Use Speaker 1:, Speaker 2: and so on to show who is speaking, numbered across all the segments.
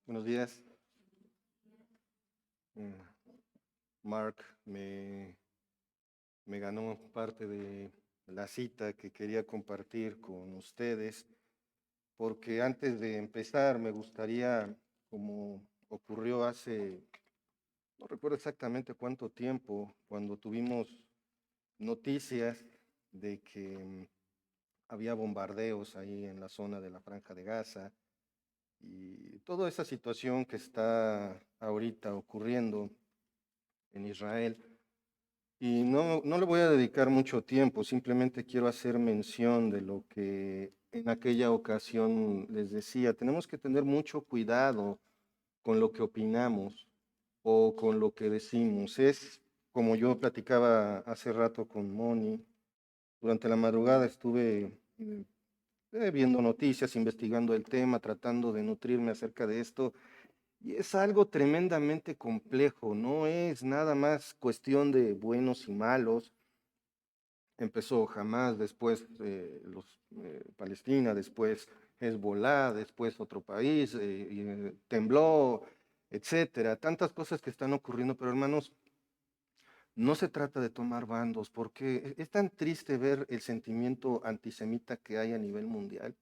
Speaker 1: Buenos días. Mm, Mark me ganó parte de la cita que quería compartir con ustedes, porque antes de empezar me gustaría, como ocurrió hace, no recuerdo exactamente cuánto tiempo, cuando tuvimos noticias de que había bombardeos ahí en la zona de la Franja de Gaza y toda esa situación que está ahorita ocurriendo en Israel. Y no le voy a dedicar mucho tiempo, simplemente quiero hacer mención de lo que en aquella ocasión les decía. Tenemos que tener mucho cuidado con lo que opinamos o con lo que decimos. Es como yo platicaba hace rato con Moni, durante la madrugada estuve viendo noticias, investigando el tema, tratando de nutrirme acerca de esto. Y es algo tremendamente complejo, no es nada más cuestión de buenos y malos. Empezó Hamas, después Palestina, después Hezbollah, después otro país, tembló, etcétera. Tantas cosas que están ocurriendo, pero hermanos, no se trata de tomar bandos, porque es tan triste ver el sentimiento antisemita que hay a nivel mundial.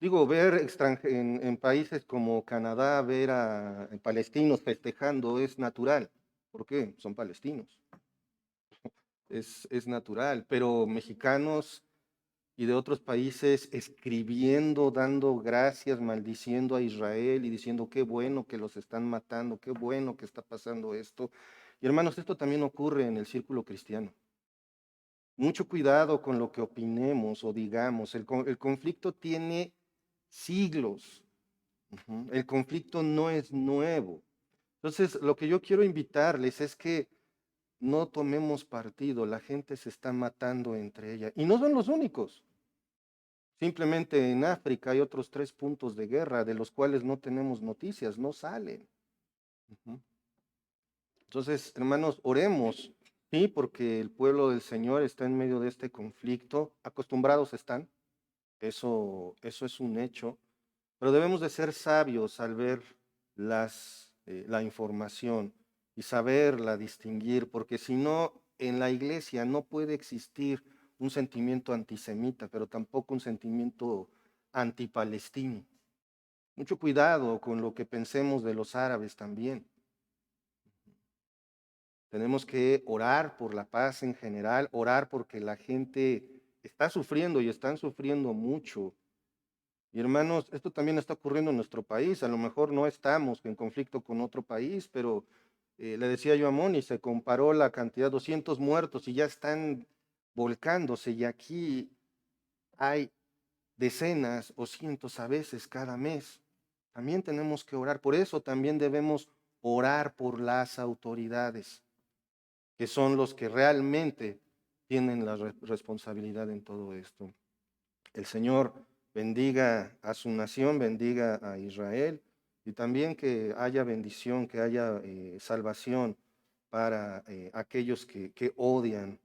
Speaker 1: Digo, ver en países como Canadá, ver a palestinos festejando es natural. ¿Por qué? Son palestinos. Es natural, pero mexicanos y de otros países escribiendo, dando gracias, maldiciendo a Israel y diciendo qué bueno que los están matando, qué bueno que está pasando esto. Y hermanos, esto también ocurre en el círculo cristiano. Mucho cuidado con lo que opinemos o digamos. El conflicto tiene siglos. Ujú. El conflicto no es nuevo. Entonces, lo que yo quiero invitarles es que no tomemos partido. La gente se está matando entre ella. Y no son los únicos. Simplemente en África hay otros 3 puntos de guerra de los cuales no tenemos noticias, no salen. Ujú. Entonces, hermanos, oremos, sí, porque el pueblo del Señor está en medio de este conflicto, acostumbrados están, eso es un hecho, pero debemos de ser sabios al ver la información y saberla distinguir, porque si no, en la iglesia no puede existir un sentimiento antisemita, pero tampoco un sentimiento antipalestino. Mucho cuidado con lo que pensemos de los árabes también. Tenemos que orar por la paz en general, orar porque la gente está sufriendo y están sufriendo mucho. Y hermanos, esto también está ocurriendo en nuestro país. A lo mejor no estamos en conflicto con otro país, pero le decía yo a Moni, se comparó la cantidad, 200 muertos y ya están volcándose y aquí hay decenas o cientos a veces cada mes. También tenemos que orar. Por eso también debemos orar por las autoridades, que son los que realmente tienen la responsabilidad en todo esto. El Señor bendiga a su nación, bendiga a Israel y también que haya bendición, que haya salvación para aquellos que odian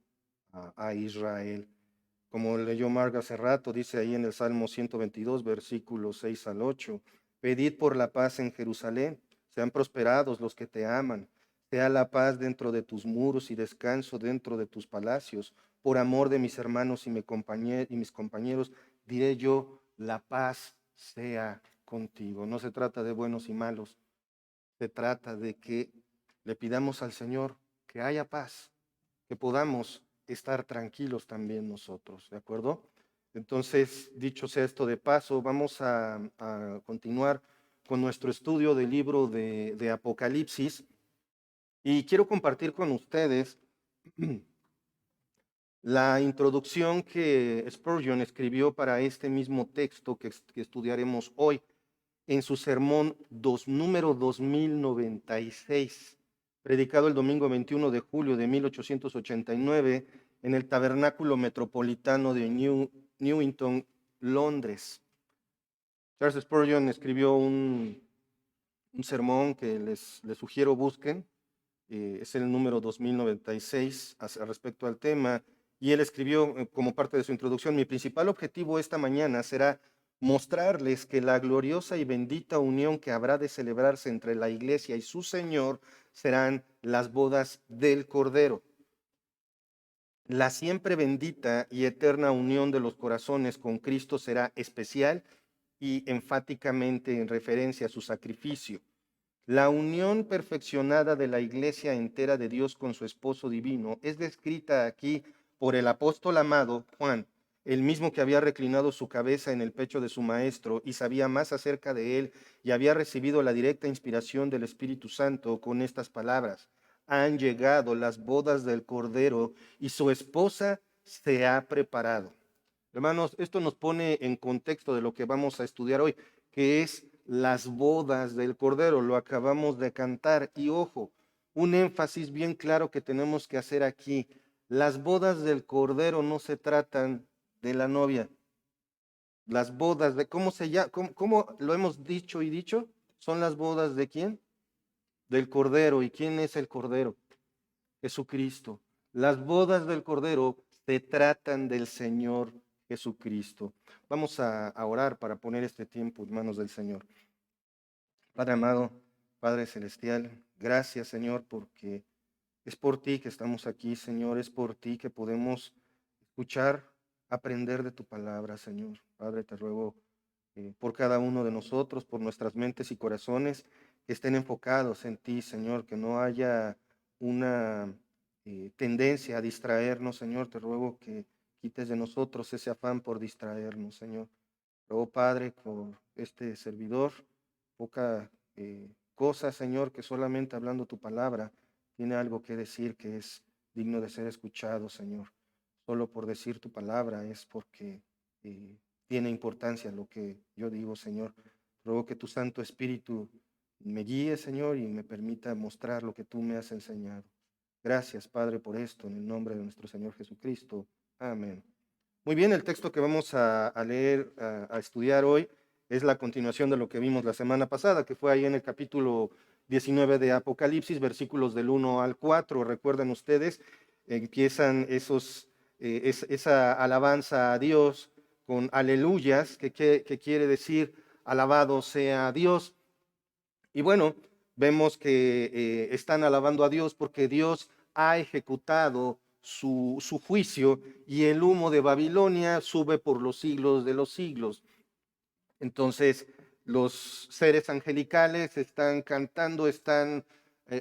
Speaker 1: a Israel. Como leyó Marga hace rato, dice ahí en el Salmo 122, versículos 6 al 8, pedid por la paz en Jerusalén, sean prosperados los que te aman, sea la paz dentro de tus muros y descanso dentro de tus palacios. Por amor de mis hermanos y mis compañeros, diré yo, la paz sea contigo. No se trata de buenos y malos, se trata de que le pidamos al Señor que haya paz, que podamos estar tranquilos también nosotros, ¿de acuerdo? Entonces, dicho sea esto de paso, vamos a continuar con nuestro estudio del libro de Apocalipsis y quiero compartir con ustedes la introducción que Spurgeon escribió para este mismo texto que estudiaremos hoy en su sermón número 2096, predicado el domingo 21 de julio de 1889 en el Tabernáculo Metropolitano de Newington, Londres. Charles Spurgeon escribió un sermón que les sugiero busquen, es el número 2096 respecto al tema, y él escribió como parte de su introducción: mi principal objetivo esta mañana será mostrarles que la gloriosa y bendita unión que habrá de celebrarse entre la iglesia y su Señor serán las bodas del Cordero. La siempre bendita y eterna unión de los corazones con Cristo será especial y enfáticamente en referencia a su sacrificio. La unión perfeccionada de la iglesia entera de Dios con su esposo divino es descrita aquí por el apóstol amado Juan, el mismo que había reclinado su cabeza en el pecho de su maestro y sabía más acerca de él y había recibido la directa inspiración del Espíritu Santo con estas palabras: han llegado las bodas del Cordero y su esposa se ha preparado. Hermanos, esto nos pone en contexto de lo que vamos a estudiar hoy, que es las bodas del Cordero. Lo acabamos de cantar y ojo, un énfasis bien claro que tenemos que hacer aquí. Las bodas del Cordero no se tratan de la novia. Las bodas de, ¿cómo se llama? ¿Cómo lo hemos dicho y dicho? ¿Son las bodas de quién? Del Cordero. ¿Y quién es el Cordero? Jesucristo. Las bodas del Cordero se tratan del Señor Jesucristo. Vamos a orar para poner este tiempo en manos del Señor. Padre amado, Padre celestial, gracias, Señor, porque es por ti que estamos aquí, Señor, es por ti que podemos escuchar, aprender de tu palabra, Señor. Padre, te ruego por cada uno de nosotros, por nuestras mentes y corazones que estén enfocados en ti, Señor, que no haya una tendencia a distraernos, Señor. Te ruego que quites de nosotros ese afán por distraernos, Señor. Ruego, Padre, por este servidor, poca cosa, Señor, que solamente hablando tu palabra tiene algo que decir que es digno de ser escuchado, Señor. Solo por decir tu palabra es porque tiene importancia lo que yo digo, Señor. Ruego que tu Santo Espíritu me guíe, Señor, y me permita mostrar lo que tú me has enseñado. Gracias, Padre, por esto, en el nombre de nuestro Señor Jesucristo. Amén. Muy bien, el texto que vamos a leer, a estudiar hoy, es la continuación de lo que vimos la semana pasada, que fue ahí en el capítulo 19 de Apocalipsis, versículos del 1 al 4. Recuerden ustedes, empiezan esa alabanza a Dios con aleluyas, que quiere decir alabado sea Dios. Y bueno, vemos que están alabando a Dios porque Dios ha ejecutado su juicio y el humo de Babilonia sube por los siglos de los siglos. Entonces, los seres angelicales están cantando, están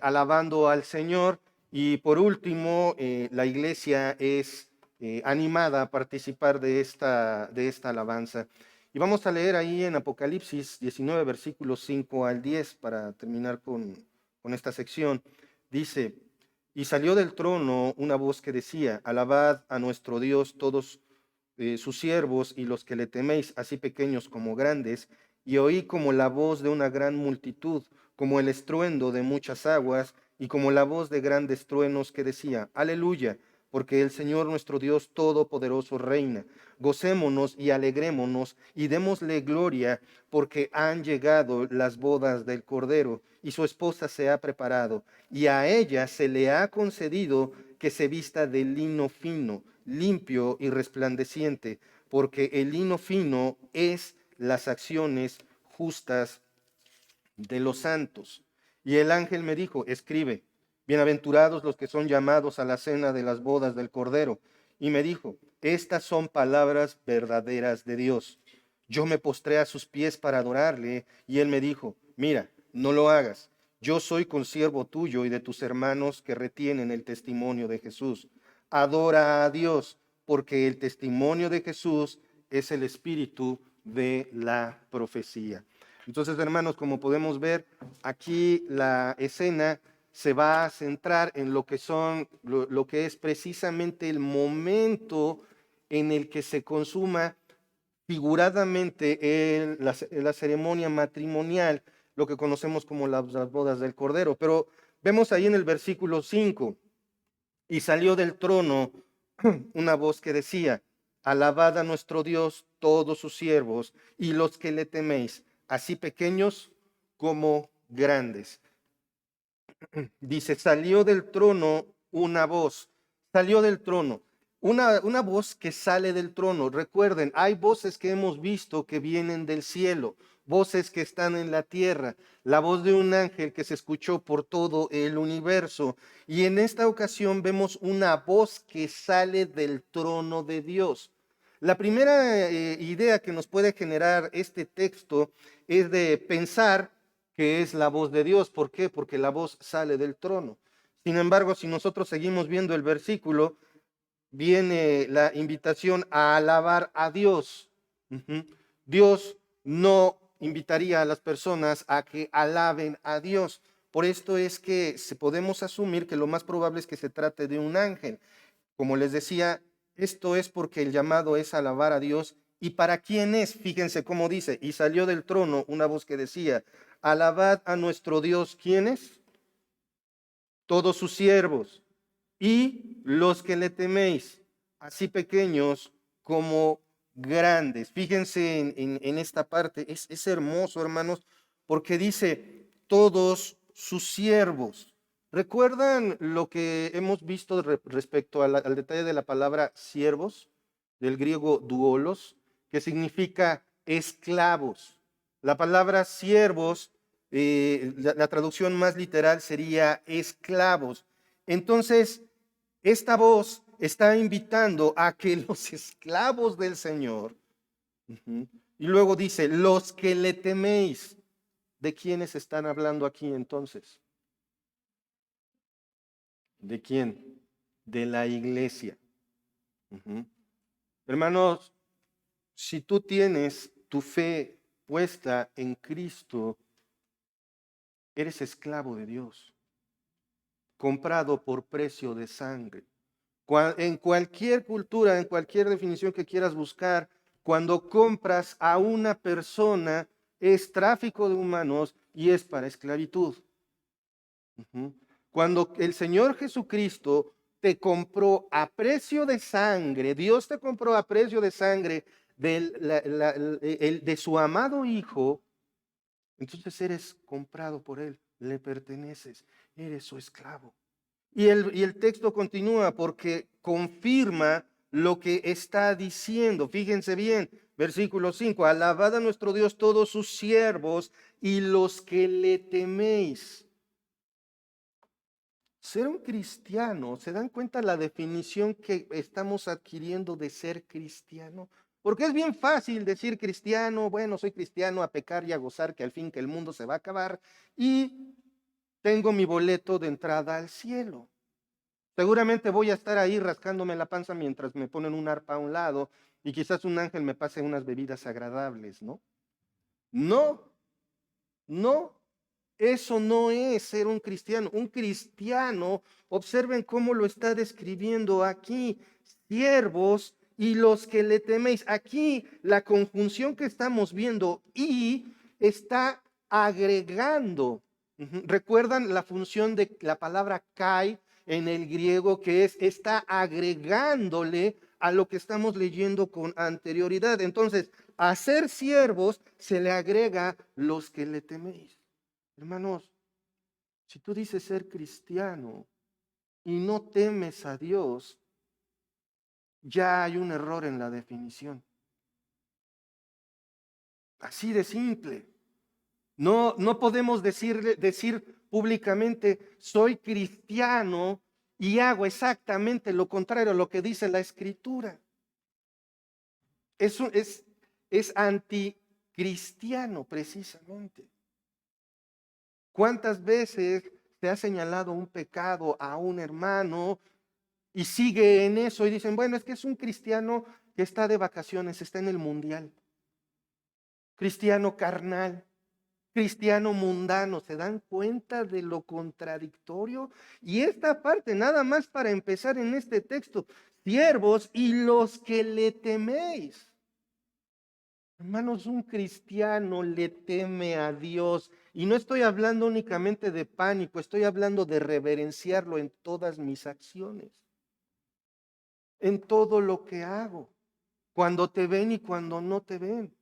Speaker 1: alabando al Señor y por último, la iglesia es animada a participar de esta alabanza. Y vamos a leer ahí en Apocalipsis 19, versículos 5 al 10 para terminar con esta sección. Dice: y salió del trono una voz que decía: alabad a nuestro Dios todos sus siervos y los que le teméis, así pequeños como grandes. Y oí como la voz de una gran multitud, como el estruendo de muchas aguas, y como la voz de grandes truenos que decía: aleluya, porque el Señor nuestro Dios Todopoderoso reina. Gocémonos y alegrémonos y démosle gloria, porque han llegado las bodas del Cordero, y su esposa se ha preparado, y a ella se le ha concedido que se vista de lino fino, limpio y resplandeciente, porque el lino fino es las acciones justas de los santos. Y el ángel me dijo: escribe, bienaventurados los que son llamados a la cena de las bodas del Cordero. Y me dijo: estas son palabras verdaderas de Dios. Yo me postré a sus pies para adorarle, y él me dijo: mira, no lo hagas. Yo soy consiervo tuyo y de tus hermanos que retienen el testimonio de Jesús. Adora a Dios, porque el testimonio de Jesús es el espíritu de la profecía. Entonces, hermanos, como podemos ver, aquí la escena se va a centrar en lo que lo que es precisamente el momento en el que se consuma figuradamente la ceremonia matrimonial, lo que conocemos como las bodas del Cordero. Pero vemos ahí en el versículo 5: y salió del trono una voz que decía: alabad a nuestro Dios todos sus siervos y los que le teméis, así pequeños como grandes. Dice: salió del trono una voz, salió del trono. una voz que sale del trono. Recuerden, hay voces que hemos visto que vienen del cielo, voces que están en la tierra, la voz de un ángel que se escuchó por todo el universo. Y en esta ocasión vemos una voz que sale del trono de Dios. La primera idea que nos puede generar este texto es de pensar que es la voz de Dios. ¿Por qué? Porque la voz sale del trono. Sin embargo, si nosotros seguimos viendo el versículo, viene la invitación a alabar a Dios. Dios no invitaría a las personas a que alaben a Dios. Por esto es que podemos asumir que lo más probable es que se trate de un ángel. Como les decía, esto es porque el llamado es alabar a Dios. ¿Y para quién es? Fíjense cómo dice, y salió del trono una voz que decía, alabad a nuestro Dios. ¿Quiénes? Todos sus siervos y los que le teméis, así pequeños como grandes. Fíjense en esta parte, es hermoso, hermanos, porque dice todos sus siervos. ¿Recuerdan lo que hemos visto respecto al detalle de la palabra siervos, del griego duolos, que significa esclavos? La palabra siervos, la traducción más literal sería esclavos. Entonces, esta voz está invitando a que los esclavos del Señor, y luego dice, los que le teméis, ¿de quiénes están hablando aquí entonces? ¿De quién? De la iglesia. Hermanos, si tú tienes tu fe puesta en Cristo, eres esclavo de Dios, comprado por precio de sangre. En cualquier cultura, en cualquier definición que quieras buscar, cuando compras a una persona, es tráfico de humanos y es para esclavitud. Cuando el Señor Jesucristo te compró a precio de sangre, Dios te compró a precio de sangre de su amado Hijo, entonces eres comprado por Él, le perteneces, eres su esclavo. Y el texto continúa porque confirma lo que está diciendo. Fíjense bien, versículo 5, alabad a nuestro Dios todos sus siervos y los que le teméis. Ser un cristiano, ¿se dan cuenta la definición que estamos adquiriendo de ser cristiano? Porque es bien fácil decir cristiano, bueno, soy cristiano a pecar y a gozar que al fin que el mundo se va a acabar y tengo mi boleto de entrada al cielo. Seguramente voy a estar ahí rascándome la panza mientras me ponen un arpa a un lado y quizás un ángel me pase unas bebidas agradables, ¿no? No, no, eso no es ser un cristiano. Un cristiano, observen cómo lo está describiendo aquí, siervos y los que le teméis. Aquí la conjunción que estamos viendo y está agregando. ¿Recuerdan la función de la palabra kai en el griego, que está agregándole a lo que estamos leyendo con anterioridad? Entonces, a ser siervos se le agrega los que le teméis. Hermanos, si tú dices ser cristiano y no temes a Dios, ya hay un error en la definición. Así de simple. No podemos decir públicamente, soy cristiano y hago exactamente lo contrario a lo que dice la Escritura. Eso es anticristiano precisamente. ¿Cuántas veces se ha señalado un pecado a un hermano y sigue en eso y dicen, bueno, es que es un cristiano que está de vacaciones, está en el mundial? Cristiano carnal, cristiano mundano, ¿se dan cuenta de lo contradictorio? Y esta parte, nada más para empezar en este texto, siervos y los que le teméis. Hermanos, un cristiano le teme a Dios. Y no estoy hablando únicamente de pánico, estoy hablando de reverenciarlo en todas mis acciones, en todo lo que hago, cuando te ven y cuando no te ven.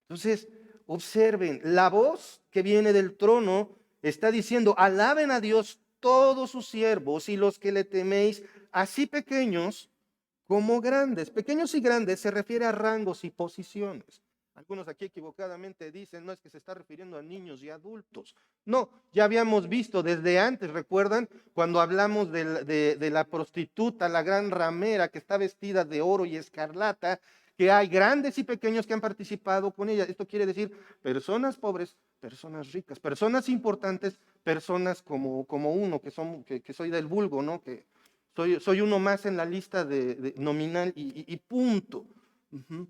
Speaker 1: Entonces, observen, la voz que viene del trono está diciendo, alaben a Dios todos sus siervos y los que le teméis, así pequeños como grandes. Pequeños y grandes se refiere a rangos y posiciones. Algunos aquí equivocadamente dicen, no, es que se está refiriendo a niños y adultos. No, ya habíamos visto desde antes, ¿recuerdan? Cuando hablamos de la prostituta, la gran ramera que está vestida de oro y escarlata, que hay grandes y pequeños que han participado con ella. Esto quiere decir personas pobres, personas ricas, personas importantes, personas como uno, que soy del vulgo, ¿no? Que soy uno más en la lista de nominal y punto. Ujú.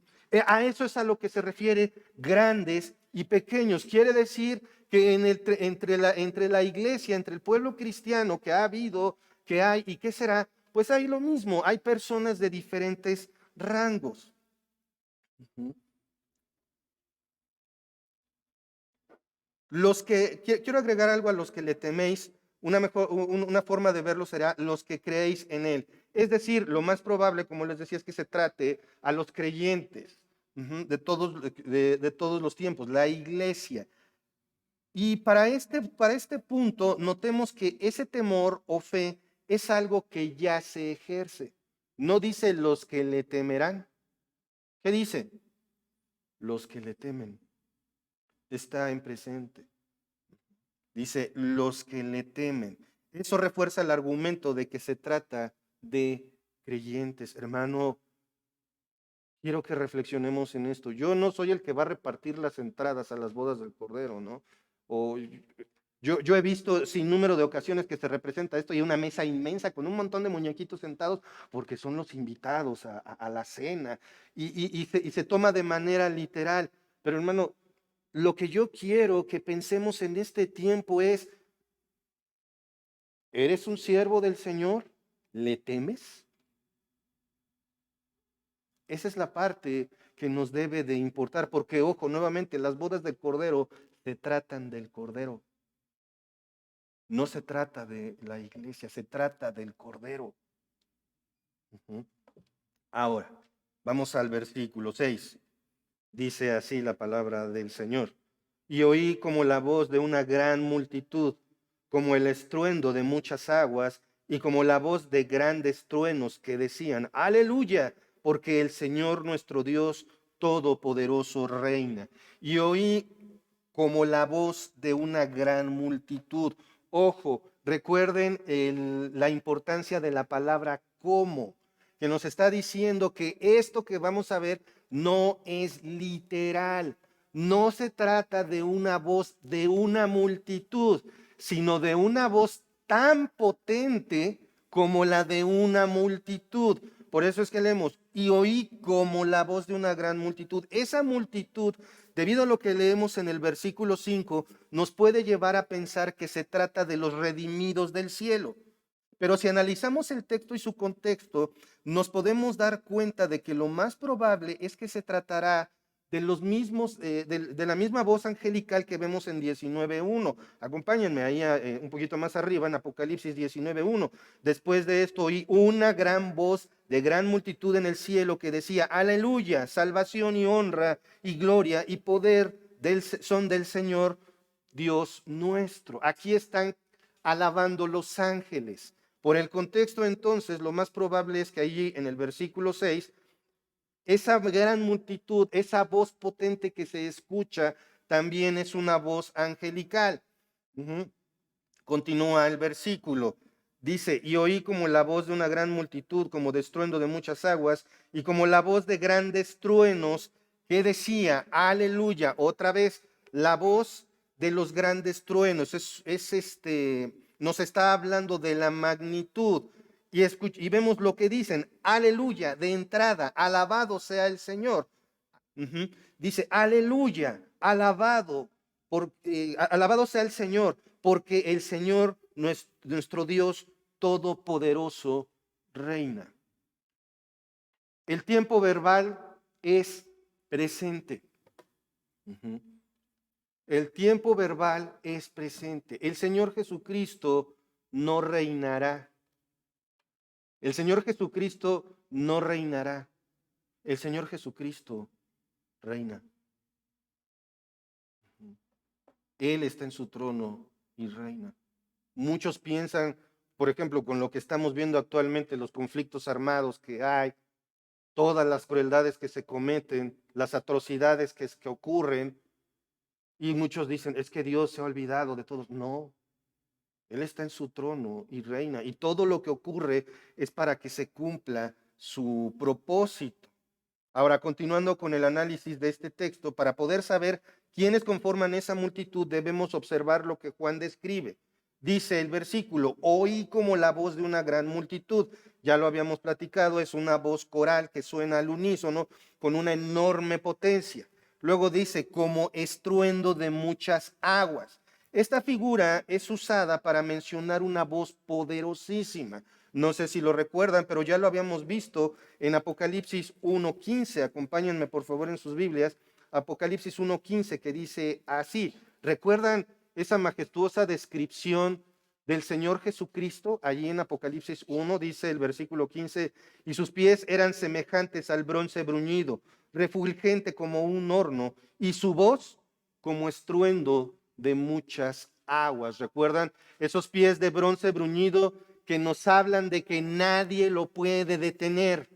Speaker 1: A eso es a lo que se refiere grandes y pequeños. Quiere decir que entre la iglesia, entre el pueblo cristiano que ha habido, que hay y que será, pues hay lo mismo, hay personas de diferentes rangos. Ujú. Quiero agregar algo a los que le teméis. Una forma de verlo será los que creéis en él. Es decir, lo más probable, como les decía, es que se trate a los creyentes, de todos los tiempos, la iglesia. Y para este punto, notemos que ese temor o fe es algo que ya se ejerce. No dice los que le temerán. ¿Qué dice? Los que le temen. Está en presente. Dice, los que le temen. Eso refuerza el argumento de que se trata de creyentes. Hermano, quiero que reflexionemos en esto. Yo no soy el que va a repartir las entradas a las bodas del Cordero, ¿no? O yo he visto sin número de ocasiones que se representa esto y una mesa inmensa con un montón de muñequitos sentados porque son los invitados a la cena y se toma de manera literal. Pero hermano, lo que yo quiero que pensemos en este tiempo es, ¿eres un siervo del Señor? ¿Le temes? Esa es la parte que nos debe de importar, porque ojo, nuevamente, las bodas del Cordero se tratan del Cordero. No se trata de la iglesia, se trata del Cordero. Ujú. Ahora, vamos al versículo 6. Dice así la palabra del Señor. Y oí como la voz de una gran multitud, como el estruendo de muchas aguas, y como la voz de grandes truenos que decían, aleluya, porque el Señor nuestro Dios Todopoderoso reina. Y oí como la voz de una gran multitud. Ojo, recuerden la importancia de la palabra como, que nos está diciendo que esto que vamos a ver no es literal. No se trata de una voz de una multitud, sino de una voz tan potente como la de una multitud. Por eso es que leemos, y oí como la voz de una gran multitud. Esa multitud, debido a lo que leemos en el versículo 5, nos puede llevar a pensar que se trata de los redimidos del cielo. Pero si analizamos el texto y su contexto, nos podemos dar cuenta de que lo más probable es que se tratará de los mismos, de la misma voz angelical que vemos en 19.1. Acompáñenme ahí un poquito más arriba en Apocalipsis 19.1. Después de esto oí una gran voz de gran multitud en el cielo que decía, aleluya, salvación y honra y gloria y poder son del Señor Dios nuestro. Aquí están alabando los ángeles. Por el contexto entonces, lo más probable es que allí en el versículo 6, esa gran multitud, esa voz potente que se escucha, también es una voz angelical. Ujú. Continúa el versículo. Dice, y oí como la voz de una gran multitud, como de estruendo de muchas aguas, y como la voz de grandes truenos, que decía, aleluya, otra vez, la voz de los grandes truenos, nos está hablando de la magnitud, y vemos lo que dicen, aleluya, de entrada, alabado sea el Señor. Ujú. Dice, aleluya, alabado sea el Señor, porque el Señor, nuestro Dios Todopoderoso, reina. El tiempo verbal es presente. Ujú. El tiempo verbal es presente. El Señor Jesucristo no reinará. El Señor Jesucristo no reinará. El Señor Jesucristo reina. Él está en su trono y reina. Muchos piensan, por ejemplo, con lo que estamos viendo actualmente, los conflictos armados que hay, todas las crueldades que se cometen, las atrocidades que ocurren, y muchos dicen, es que Dios se ha olvidado de todos. No, Él está en su trono y reina, y todo lo que ocurre es para que se cumpla su propósito. Ahora, continuando con el análisis de este texto, para poder saber quiénes conforman esa multitud, debemos observar lo que Juan describe. Dice el versículo, oí como la voz de una gran multitud. Ya lo habíamos platicado, es una voz coral que suena al unísono con una enorme potencia. Luego dice, como estruendo de muchas aguas. Esta figura es usada para mencionar una voz poderosísima. No sé si lo recuerdan, pero ya lo habíamos visto en Apocalipsis 1:15. Acompáñenme por favor en sus Biblias. Apocalipsis 1:15 que dice así. ¿Recuerdan esa majestuosa descripción del Señor Jesucristo? Allí en Apocalipsis 1 dice el versículo 15, y sus pies eran semejantes al bronce bruñido, refulgente como un horno, y su voz como estruendo de muchas aguas. ¿Recuerdan esos pies de bronce bruñido que nos hablan de que nadie lo puede detener?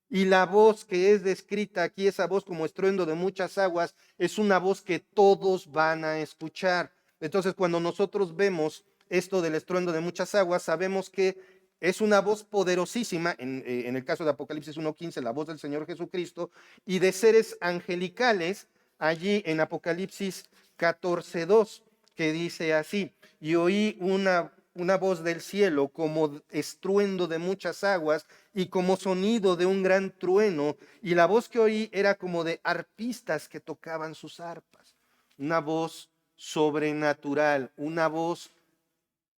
Speaker 1: Y la voz que es descrita aquí, esa voz como estruendo de muchas aguas, es una voz que todos van a escuchar. Entonces, cuando nosotros vemos esto del estruendo de muchas aguas, sabemos que es una voz poderosísima, en el caso de Apocalipsis 1:15, la voz del Señor Jesucristo, y de seres angelicales, allí en Apocalipsis 14:2, que dice así, y oí una voz del cielo como estruendo de muchas aguas y como sonido de un gran trueno, y la voz que oí era como de arpistas que tocaban sus arpas. Una voz sobrenatural, una voz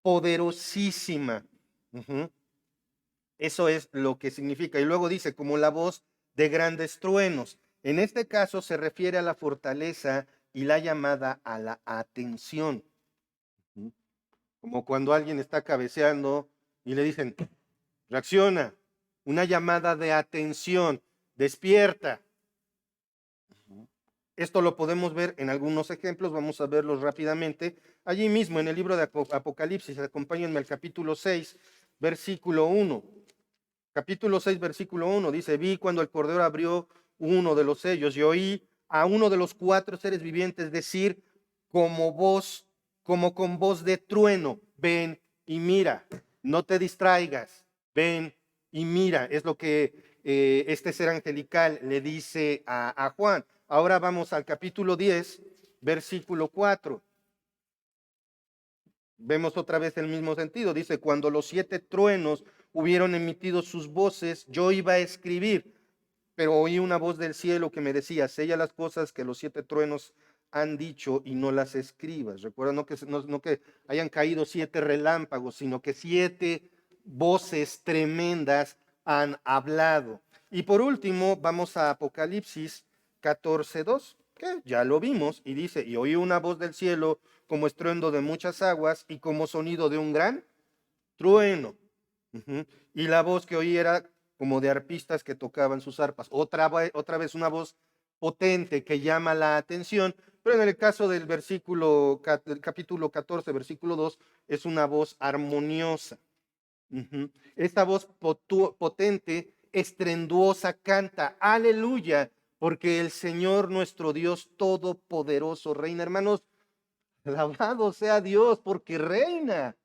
Speaker 1: poderosísima. Ujú. Eso es lo que significa. Y luego dice, como la voz de grandes truenos. En este caso se refiere a la fortaleza y la llamada a la atención. Ujú. Como cuando alguien está cabeceando y le dicen, reacciona, una llamada de atención, despierta. Esto lo podemos ver en algunos ejemplos, vamos a verlos rápidamente. Allí mismo en el libro de Apocalipsis, acompáñenme al capítulo 6, versículo 1. Capítulo 6, versículo 1 dice, vi cuando el Cordero abrió uno de los sellos y oí a uno de los cuatro seres vivientes decir como voz, como con voz de trueno, ven y mira, no te distraigas, ven y mira. Es lo que este ser angelical le dice a Juan. Ahora vamos al capítulo 10, versículo 4. Vemos otra vez el mismo sentido. Dice, cuando los 7 truenos hubieron emitido sus voces, yo iba a escribir, pero oí una voz del cielo que me decía, sella las cosas que los 7 truenos han dicho y no las escribas. Recuerda, no que hayan caído 7 relámpagos, sino que 7 voces tremendas han hablado. Y por último, vamos a Apocalipsis 14:2, que ya lo vimos, y dice, y oí una voz del cielo como estruendo de muchas aguas y como sonido de un gran trueno. Ujú. Y la voz que oí era como de arpistas que tocaban sus arpas. Otra vez una voz potente que llama la atención, pero en el caso del del capítulo 14, versículo 2, es una voz armoniosa. Ujú. Esta voz potente, estrenduosa, canta, aleluya, porque el Señor nuestro Dios todopoderoso reina. Hermanos, alabado sea Dios, porque reina.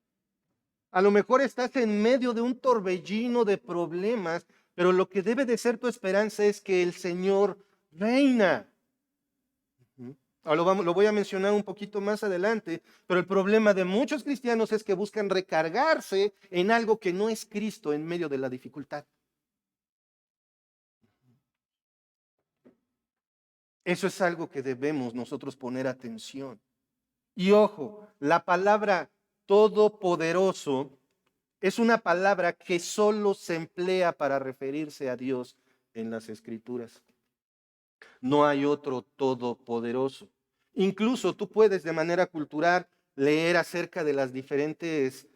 Speaker 1: A lo mejor estás en medio de un torbellino de problemas, pero lo que debe de ser tu esperanza es que el Señor reina. Ujú. Ahora lo voy a mencionar un poquito más adelante, pero el problema de muchos cristianos es que buscan recargarse en algo que no es Cristo en medio de la dificultad. Eso es algo que debemos nosotros poner atención. Y ojo, la palabra todopoderoso es una palabra que solo se emplea para referirse a Dios en las Escrituras. No hay otro todopoderoso. Incluso tú puedes de manera cultural leer acerca de las diferentes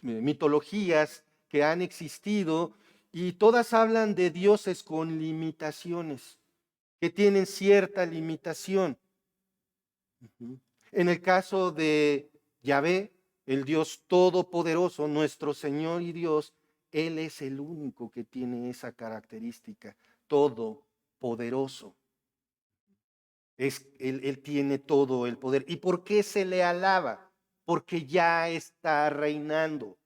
Speaker 1: mitologías que han existido y todas hablan de dioses con limitaciones, que tienen cierta limitación. Ujú. En el caso Yahvé, el Dios todopoderoso, nuestro Señor y Dios, Él es el único que tiene esa característica, todopoderoso. Él tiene todo el poder. ¿Y por qué se le alaba? Porque ya está reinando.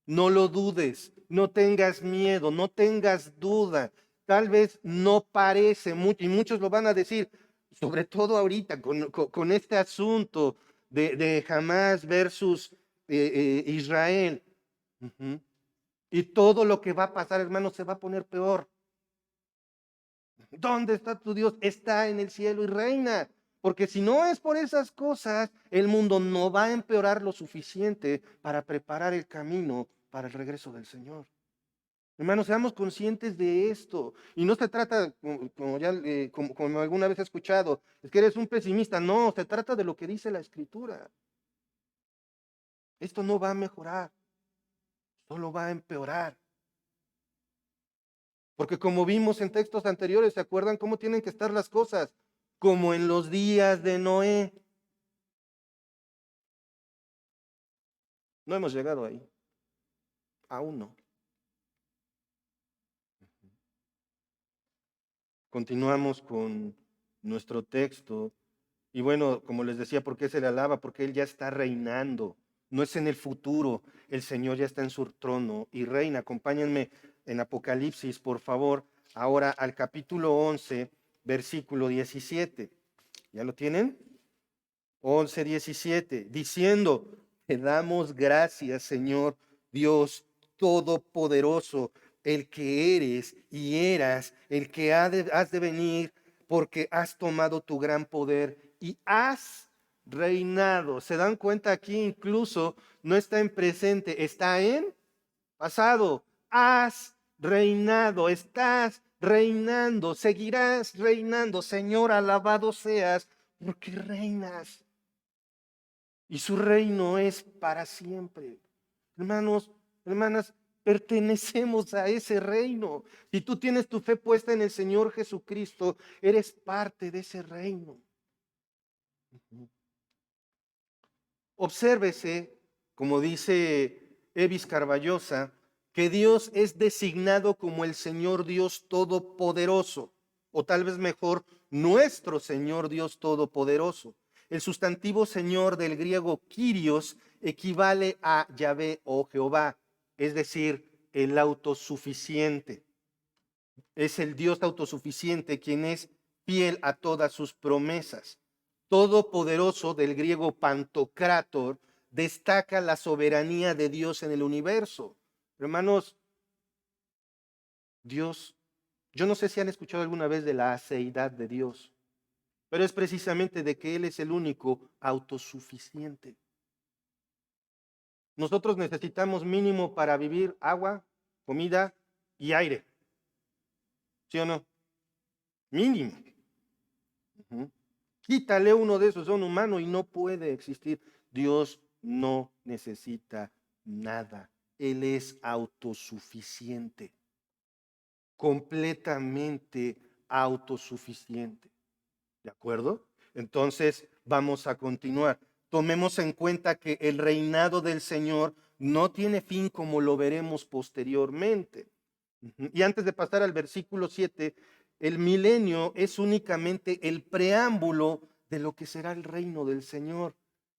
Speaker 1: No lo dudes, no tengas miedo, no tengas duda. Tal vez no parece mucho, y muchos lo van a decir, sobre todo ahorita con este asunto de Hamás versus Israel. Ujú. Y todo lo que va a pasar, hermano, se va a poner peor. ¿Dónde está tu Dios? Está en el cielo y reina. Porque si no es por esas cosas, el mundo no va a empeorar lo suficiente para preparar el camino para el regreso del Señor. Hermanos, seamos conscientes de esto. Y no se trata, como alguna vez he escuchado, es que eres un pesimista. No, se trata de lo que dice la Escritura. Esto no va a mejorar, solo va a empeorar. Porque como vimos en textos anteriores, ¿se acuerdan cómo tienen que estar las cosas? Como en los días de Noé. No hemos llegado ahí. Aún no. Continuamos con nuestro texto. Y bueno, como les decía, ¿por qué se le alaba? Porque Él ya está reinando. No es en el futuro. El Señor ya está en su trono y reina. Acompáñenme en Apocalipsis, por favor, ahora al capítulo 11, versículo 17. ¿Ya lo tienen? 11, 17. Diciendo, te damos gracias, Señor Dios Todopoderoso, el que eres y eras, el que has de venir, porque has tomado tu gran poder y has reinado. ¿Se dan cuenta aquí? Incluso no está en presente, está en pasado. Has reinado, estás reinando, seguirás reinando. Señor, alabado seas, porque reinas. Y su reino es para siempre. Hermanos, hermanas, pertenecemos a ese reino. Si tú tienes tu fe puesta en el Señor Jesucristo, eres parte de ese reino. Obsérvese, como dice Evis Carballosa, que Dios es designado como el Señor Dios Todopoderoso, o tal vez mejor, nuestro Señor Dios Todopoderoso. El sustantivo Señor del griego Kyrios equivale a Yahvé o Jehová, es decir, el autosuficiente. Es el Dios autosuficiente quien es fiel a todas sus promesas. Todopoderoso, del griego pantocrátor, destaca la soberanía de Dios en el universo. Hermanos, Dios, yo no sé si han escuchado alguna vez de la aceidad de Dios, pero es precisamente de que Él es el único autosuficiente. Nosotros necesitamos mínimo para vivir agua, comida y aire. ¿Sí o no? Mínimo. Uh-huh. Quítale uno de esos a un humano y no puede existir. Dios no necesita nada. Él es autosuficiente, completamente autosuficiente. ¿De acuerdo? Entonces vamos a continuar. Tomemos en cuenta que el reinado del Señor no tiene fin como lo veremos posteriormente. Y antes de pasar al versículo 7, el milenio es únicamente el preámbulo de lo que será el reino del Señor.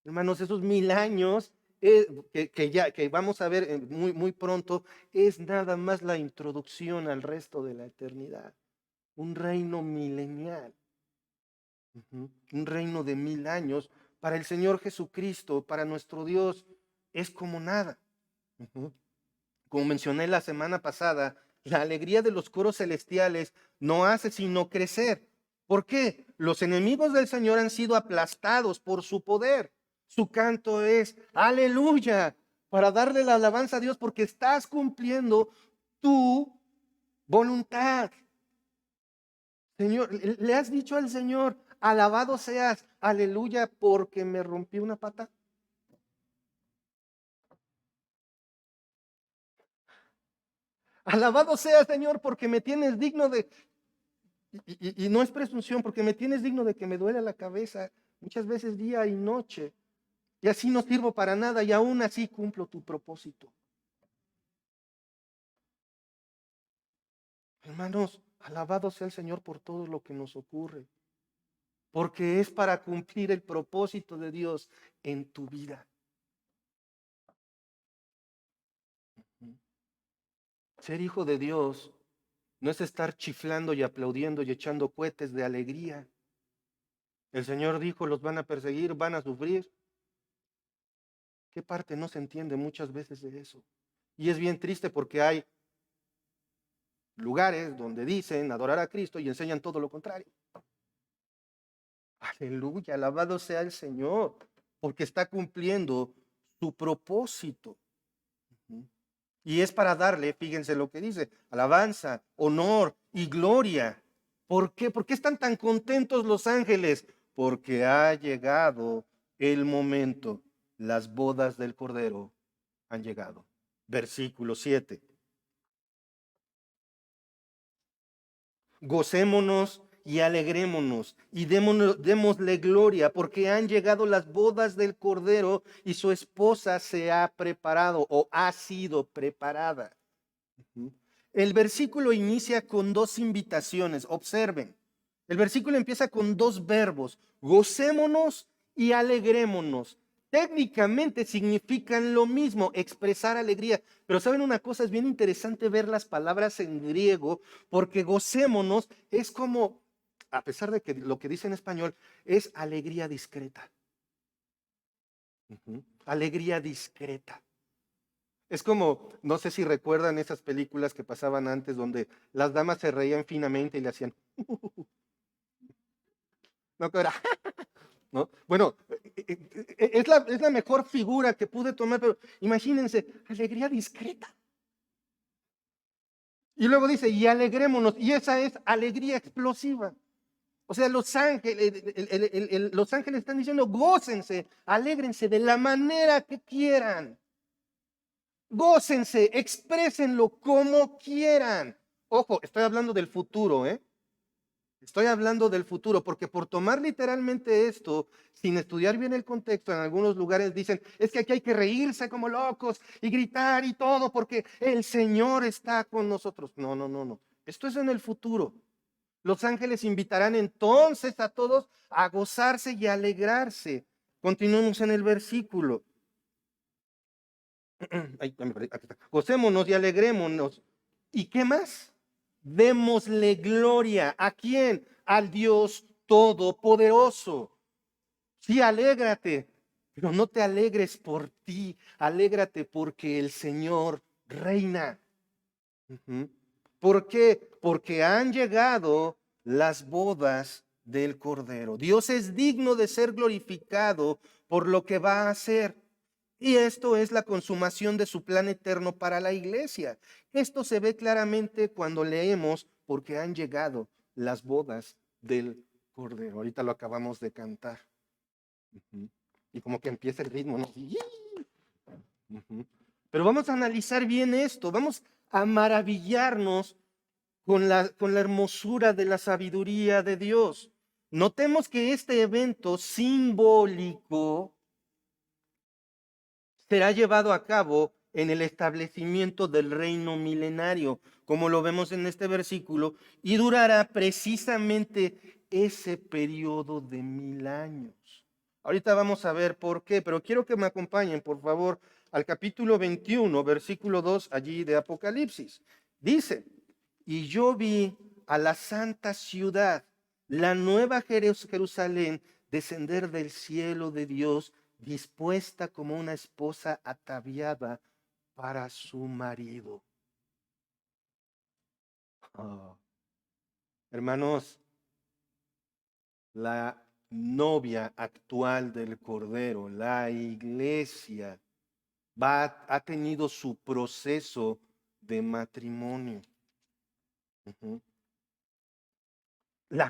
Speaker 1: Hermanos, esos 1000 años que vamos a ver muy, muy pronto es nada más la introducción al resto de la eternidad. Un reino milenial. Un reino de 1000 años para el Señor Jesucristo, para nuestro Dios, es como nada. Como mencioné la semana pasada, la alegría de los coros celestiales no hace sino crecer. ¿Por qué? Los enemigos del Señor han sido aplastados por su poder. Su canto es aleluya, para darle la alabanza a Dios porque estás cumpliendo tu voluntad. Señor, le has dicho al Señor, alabado seas, aleluya, porque me rompí una pata. Alabado sea, Señor, porque me tienes digno de... Y no es presunción, porque me tienes digno de que me duele la cabeza muchas veces día y noche. Y así no sirvo para nada y aún así cumplo tu propósito. Hermanos, alabado sea el Señor por todo lo que nos ocurre, porque es para cumplir el propósito de Dios en tu vida. Ser hijo de Dios no es estar chiflando y aplaudiendo y echando cohetes de alegría. El Señor dijo, los van a perseguir, van a sufrir. ¿Qué parte no se entiende muchas veces de eso? Y es bien triste porque hay lugares donde dicen adorar a Cristo y enseñan todo lo contrario. Aleluya, alabado sea el Señor, porque está cumpliendo su propósito. Y es para darle, fíjense lo que dice, alabanza, honor y gloria. ¿Por qué? ¿Por qué están tan contentos los ángeles? Porque ha llegado el momento. Las bodas del Cordero han llegado. Versículo 7. Gocémonos y alegrémonos y démosle gloria porque han llegado las bodas del Cordero y su esposa se ha preparado o ha sido preparada. El versículo inicia con dos invitaciones, observen. El versículo empieza con dos verbos, gocémonos y alegrémonos. Técnicamente significan lo mismo, expresar alegría. Pero saben una cosa, es bien interesante ver las palabras en griego, porque gocémonos es como, a pesar de que lo que dice en español, es alegría discreta. Alegría discreta. Es como, no sé si recuerdan esas películas que pasaban antes donde las damas se reían finamente y le hacían, no, que era, ¿no? Bueno, es la mejor figura que pude tomar, pero imagínense, alegría discreta. Y luego dice, y alegrémonos, y esa es alegría explosiva. O sea, los ángeles, los ángeles están diciendo, gócense, alégrense de la manera que quieran. Gócense, exprésenlo como quieran. Ojo, estoy hablando del futuro, ¿eh? Estoy hablando del futuro, porque por tomar literalmente esto, sin estudiar bien el contexto, en algunos lugares dicen, es que aquí hay que reírse como locos y gritar y todo, porque el Señor está con nosotros. No, no, no, no. Esto es en el futuro. Los ángeles invitarán entonces a todos a gozarse y a alegrarse. Continuemos en el versículo. Aquí está. Gocémonos y alegrémonos. ¿Y qué más? Démosle gloria. ¿A quién? Al Dios Todopoderoso. Sí, alégrate, pero no te alegres por ti. Alégrate porque el Señor reina. ¿Por qué? Porque han llegado las bodas del Cordero. Dios es digno de ser glorificado por lo que va a hacer. Y esto es la consumación de su plan eterno para la iglesia. Esto se ve claramente cuando leemos porque han llegado las bodas del Cordero. Ahorita lo acabamos de cantar. Y como que empieza el ritmo, ¿no? Pero vamos a analizar bien esto, vamos a maravillarnos con la hermosura de la sabiduría de Dios. Notemos que este evento simbólico será llevado a cabo en el establecimiento del reino milenario, como lo vemos en este versículo, y durará precisamente ese periodo de 1000 años. Ahorita vamos a ver por qué, pero quiero que me acompañen, por favor, al capítulo 21, versículo 2, allí de Apocalipsis. Dice, y yo vi a la santa ciudad, la nueva Jerusalén, descender del cielo de Dios, dispuesta como una esposa ataviada para su marido. Oh. Hermanos, la novia actual del Cordero, la iglesia, ha tenido su proceso de matrimonio.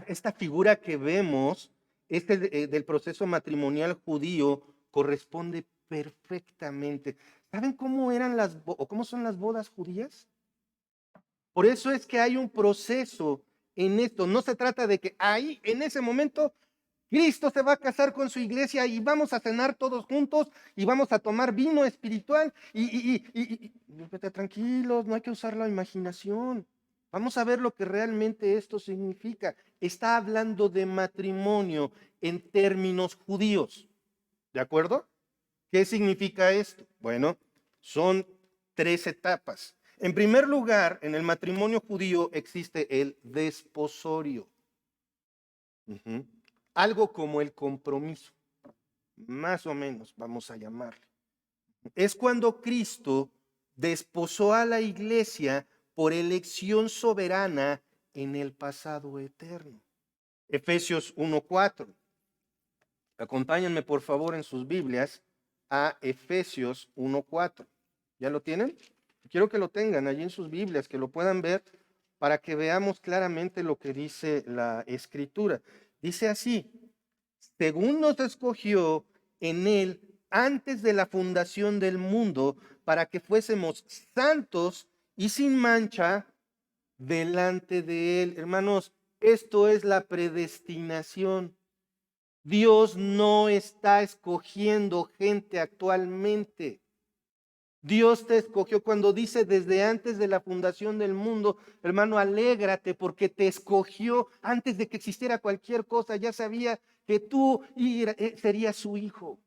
Speaker 1: Esta figura que vemos, del proceso matrimonial judío, corresponde perfectamente. ¿Saben cómo eran o cómo son las bodas judías? Por eso es que hay un proceso en esto. No se trata de que ahí, en ese momento, Cristo se va a casar con su iglesia y vamos a cenar todos juntos y vamos a tomar vino espiritual vete tranquilos, no hay que usar la imaginación. Vamos a ver lo que realmente esto significa. Está hablando de matrimonio en términos judíos. ¿De acuerdo? ¿Qué significa esto? Bueno, son 3 etapas. En primer lugar, en el matrimonio judío existe el desposorio. Ujú. Algo como el compromiso, más o menos, vamos a llamarle. Es cuando Cristo desposó a la iglesia por elección soberana en el pasado eterno. Efesios 1:4. Acompáñenme por favor en sus Biblias a Efesios 1:4. ¿Ya lo tienen? Quiero que lo tengan allí en sus Biblias, que lo puedan ver para que veamos claramente lo que dice la Escritura. Dice así: según nos escogió en él antes de la fundación del mundo, para que fuésemos santos y sin mancha delante de él. Hermanos, esto es la predestinación. Dios no está escogiendo gente actualmente. Dios te escogió cuando dice desde antes de la fundación del mundo. Hermano, alégrate porque te escogió antes de que existiera cualquier cosa. Ya sabía que tú serías su hijo.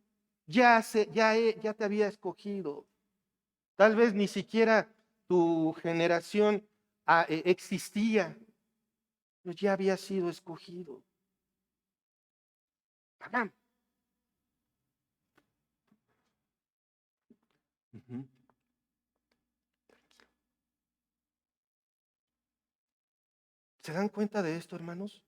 Speaker 1: Ya te había escogido. Tal vez ni siquiera tu generación existía, pero ya había sido escogido. Hagamos. Ujú. ¿Se dan cuenta de esto, hermanos?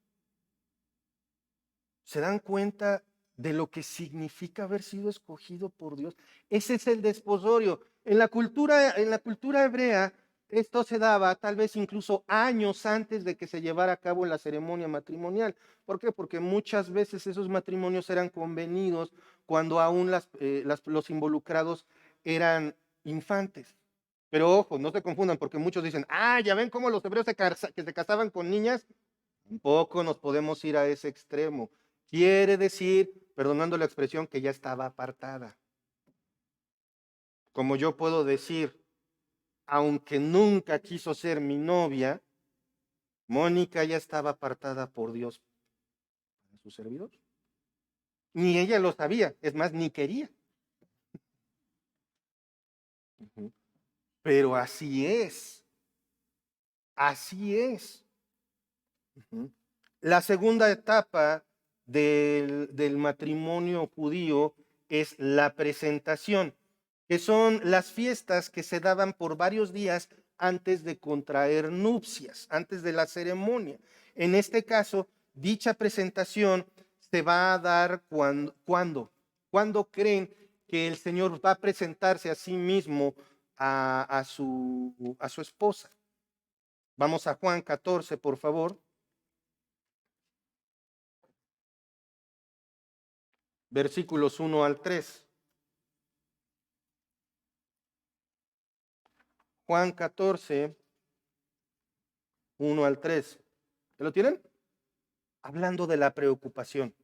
Speaker 1: ¿Se dan cuenta de lo que significa haber sido escogido por Dios? Ese es el desposorio. En la cultura hebrea, esto se daba tal vez incluso años antes de que se llevara a cabo la ceremonia matrimonial. ¿Por qué? Porque muchas veces esos matrimonios eran convenidos cuando aún los involucrados eran infantes. Pero ojo, no se confundan porque muchos dicen, ya ven cómo los hebreos que se casaban con niñas. Tampoco nos podemos ir a ese extremo. Quiere decir, perdonando la expresión, que ya estaba apartada. Como yo puedo decir, aunque nunca quiso ser mi novia, Mónica ya estaba apartada por Dios para su servidor. Ni ella lo sabía, es más, ni quería. Pero así es. Así es. La segunda etapa del matrimonio judío es la presentación, que son las fiestas que se daban por varios días antes de contraer nupcias, antes de la ceremonia. En este caso, dicha presentación se va a dar cuando creen que el Señor va a presentarse a sí mismo a su esposa. Vamos a Juan 14, por favor. Versículos 1 al 3. Juan 14, 1 al 3. ¿Ya lo tienen? Hablando de la preocupación.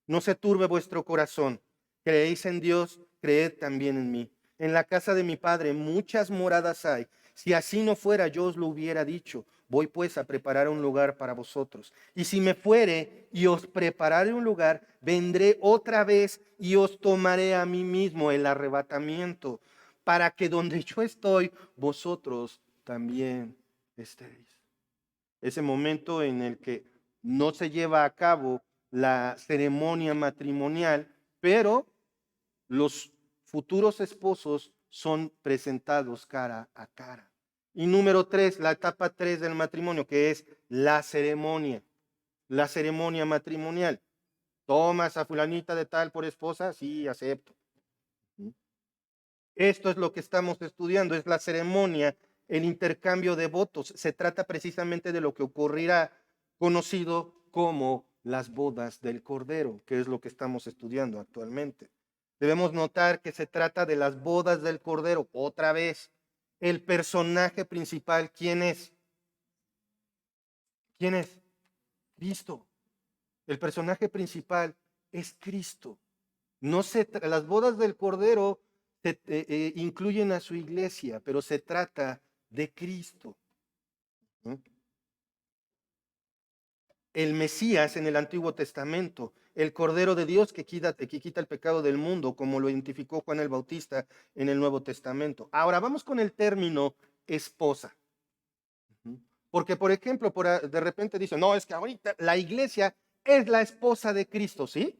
Speaker 1: No se turbe vuestro corazón. Creéis en Dios, creed también en mí. En la casa de mi Padre muchas moradas hay. Si así no fuera, yo os lo hubiera dicho. Voy pues a preparar un lugar para vosotros. Y si me fuere y os preparare un lugar, vendré otra vez y os tomaré a mí mismo el arrebatamiento, para que donde yo estoy, vosotros también estéis. Ese momento en el que no se lleva a cabo la ceremonia matrimonial, pero los futuros esposos son presentados cara a cara. Y número 3, la etapa 3 del matrimonio, que es la ceremonia matrimonial. ¿Tomas a fulanita de tal por esposa? Sí, acepto. Esto es lo que estamos estudiando, es la ceremonia, el intercambio de votos. Se trata precisamente de lo que ocurrirá, conocido como las bodas del Cordero, que es lo que estamos estudiando actualmente. Debemos notar que se trata de las bodas del Cordero. Otra vez, el personaje principal, ¿quién es? ¿Quién es? Cristo. El personaje principal es Cristo. Las bodas del Cordero incluyen a su iglesia, pero se trata de Cristo. ¿Mm? El Mesías en el Antiguo Testamento, el Cordero de Dios que quita el pecado del mundo, como lo identificó Juan el Bautista en el Nuevo Testamento. Ahora vamos con el término esposa. Porque, por ejemplo, de repente dicen, no, es que ahorita la iglesia es la esposa de Cristo, ¿sí?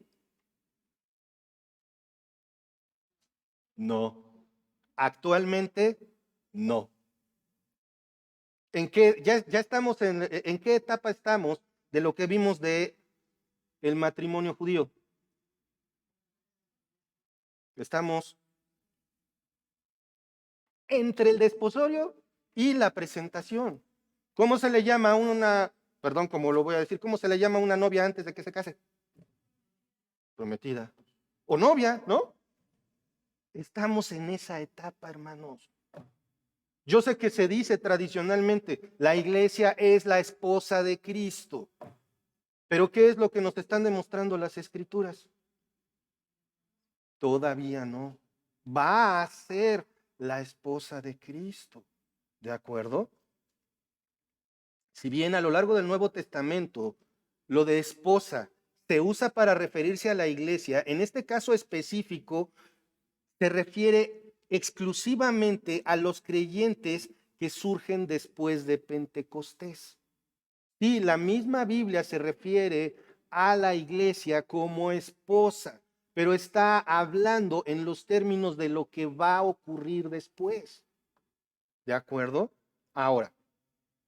Speaker 1: No. Actualmente, no. Ya estamos en qué etapa estamos de lo que vimos de el matrimonio judío? Estamos entre el desposorio y la presentación. ¿Cómo se le llama a perdón, como lo voy a decir, cómo se le llama a una novia antes de que se case? Prometida. O novia, ¿no? Estamos en esa etapa, hermanos. Yo sé que se dice tradicionalmente, la iglesia es la esposa de Cristo. Pero ¿qué es lo que nos están demostrando las escrituras? Todavía no. Va a ser la esposa de Cristo. ¿De acuerdo? Si bien a lo largo del Nuevo Testamento lo de esposa se usa para referirse a la iglesia, en este caso específico se refiere exclusivamente a los creyentes que surgen después de Pentecostés. Sí, la misma Biblia se refiere a la iglesia como esposa, pero está hablando en los términos de lo que va a ocurrir después. ¿De acuerdo? Ahora,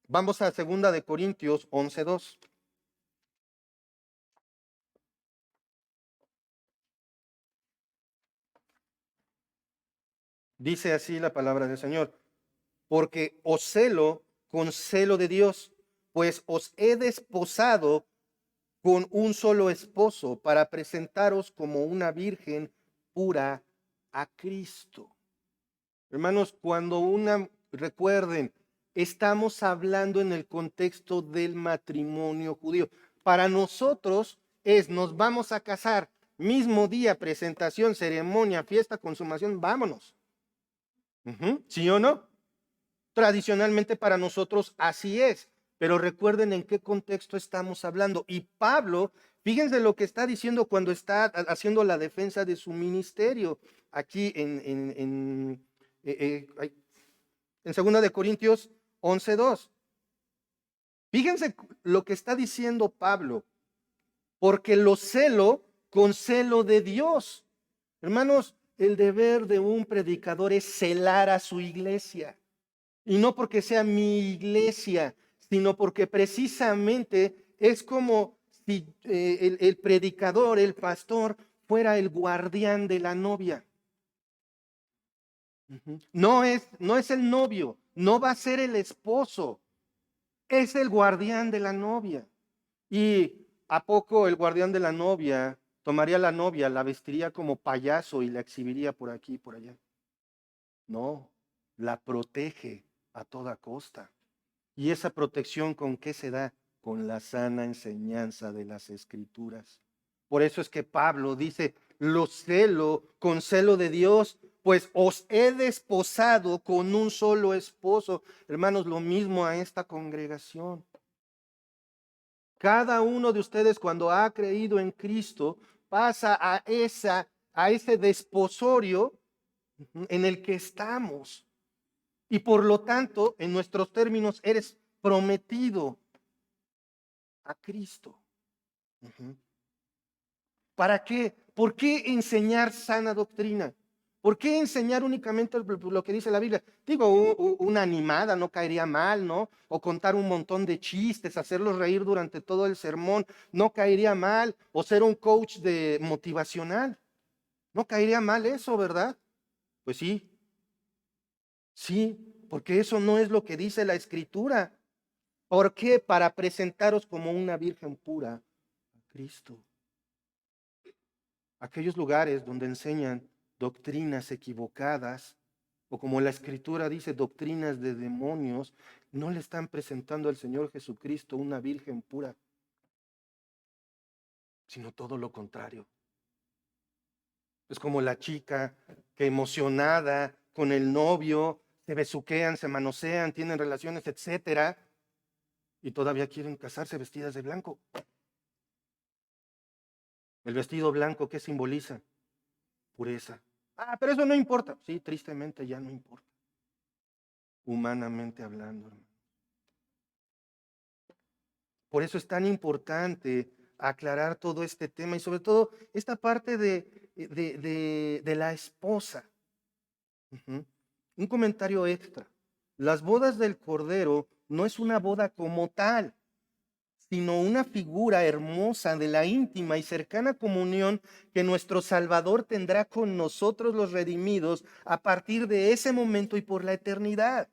Speaker 1: vamos a 2 de Corintios 11:2. Dice así la palabra del Señor: porque os celo con celo de Dios, pues os he desposado con un solo esposo para presentaros como una virgen pura a Cristo. Hermanos, recuerden, estamos hablando en el contexto del matrimonio judío. Para nosotros nos vamos a casar, mismo día, presentación, ceremonia, fiesta, consumación, vámonos. ¿Sí o no? Tradicionalmente para nosotros así es, pero recuerden en qué contexto estamos hablando. Y Pablo, fíjense lo que está diciendo cuando está haciendo la defensa de su ministerio aquí en 2 de Corintios 11:2. Fíjense lo que está diciendo Pablo, porque lo celo con celo de Dios. Hermanos, el deber de un predicador es celar a su iglesia. Y no porque sea mi iglesia, sino porque precisamente es como si el predicador, el pastor, fuera el guardián de la novia. No es el novio, no va a ser el esposo, es el guardián de la novia. ¿Y a poco el guardián de la novia tomaría a la novia, la vestiría como payaso y la exhibiría por aquí y por allá? No, la protege a toda costa. ¿Y esa protección con qué se da? Con la sana enseñanza de las Escrituras. Por eso es que Pablo dice, lo celo con celo de Dios, pues os he desposado con un solo esposo. Hermanos, lo mismo a esta congregación. Cada uno de ustedes cuando ha creído en Cristo pasa a ese desposorio en el que estamos. Y por lo tanto, en nuestros términos, eres prometido a Cristo. ¿Para qué? ¿Por qué enseñar sana doctrina? ¿Por qué enseñar únicamente lo que dice la Biblia? Digo, una animada no caería mal, ¿no? O contar un montón de chistes, hacerlos reír durante todo el sermón, no caería mal. O ser un coach motivacional, no caería mal eso, ¿verdad? Pues sí, sí, porque eso no es lo que dice la Escritura. ¿Por qué? Para presentaros como una virgen pura a Cristo. Aquellos lugares donde enseñan doctrinas equivocadas, o como la Escritura dice, doctrinas de demonios, no le están presentando al Señor Jesucristo una virgen pura, sino todo lo contrario. Es como la chica que emocionada con el novio, se besuquean, se manosean, tienen relaciones, etcétera, y todavía quieren casarse vestidas de blanco. El vestido blanco, ¿qué simboliza? Pureza. Ah, pero eso no importa. Sí, tristemente ya no importa. Humanamente hablando, hermano. Por eso es tan importante aclarar todo este tema y sobre todo esta parte de la esposa. Ujú. Un comentario extra. Las bodas del Cordero no es una boda como tal, sino una figura hermosa de la íntima y cercana comunión que nuestro Salvador tendrá con nosotros los redimidos a partir de ese momento y por la eternidad.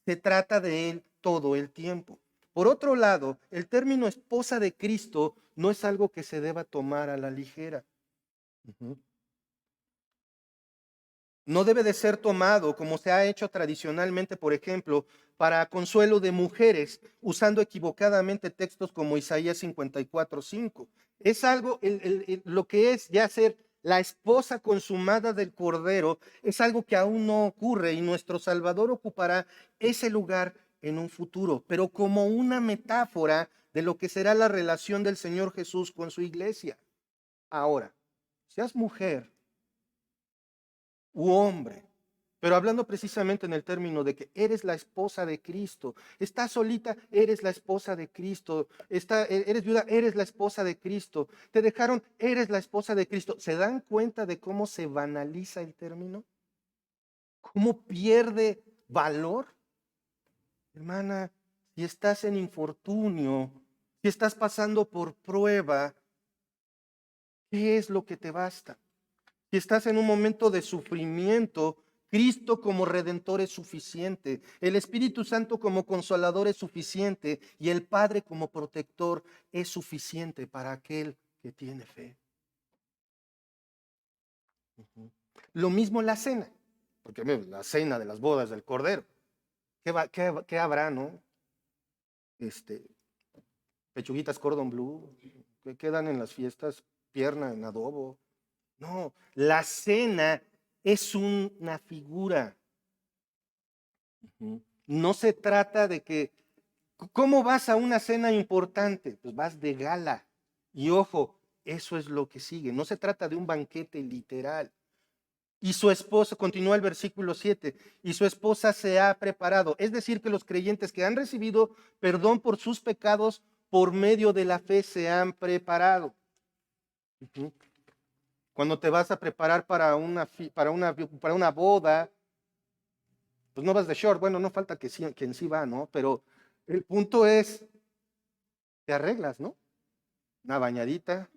Speaker 1: Se trata de Él todo el tiempo. Por otro lado, el término esposa de Cristo no es algo que se deba tomar a la ligera. Ujú. No debe de ser tomado como se ha hecho tradicionalmente, por ejemplo, para consuelo de mujeres, usando equivocadamente textos como Isaías 54:5. Es algo, lo que es ya ser la esposa consumada del Cordero, es algo que aún no ocurre y nuestro Salvador ocupará ese lugar en un futuro, pero como una metáfora de lo que será la relación del Señor Jesús con su iglesia. Ahora, seas mujer u hombre, pero hablando precisamente en el término de que eres la esposa de Cristo, estás solita, eres la esposa de Cristo, eres viuda, eres la esposa de Cristo, te dejaron, eres la esposa de Cristo. ¿Se dan cuenta de cómo se banaliza el término? ¿Cómo pierde valor? Hermana, si estás en infortunio, si estás pasando por prueba, ¿qué es lo que te basta? Si estás en un momento de sufrimiento, Cristo como redentor es suficiente, el Espíritu Santo como consolador es suficiente y el Padre como protector es suficiente para aquel que tiene fe. Ujú. Lo mismo la cena, porque la cena de las bodas del Cordero. ¿Qué habrá, no? Este, pechuguitas cordon bleu, ¿qué quedan en las fiestas? Pierna en adobo. No, la cena es una figura. No se trata de que, ¿cómo vas a una cena importante? Pues vas de gala. Y ojo, eso es lo que sigue. No se trata de un banquete literal. Y su esposa, continúa el versículo 7, y su esposa se ha preparado. Es decir, que los creyentes que han recibido perdón por sus pecados por medio de la fe se han preparado. Cuando te vas a preparar para una boda, pues no vas de short. Bueno, no falta quien sí va, ¿no? Pero el punto es, te arreglas, ¿no? Una bañadita,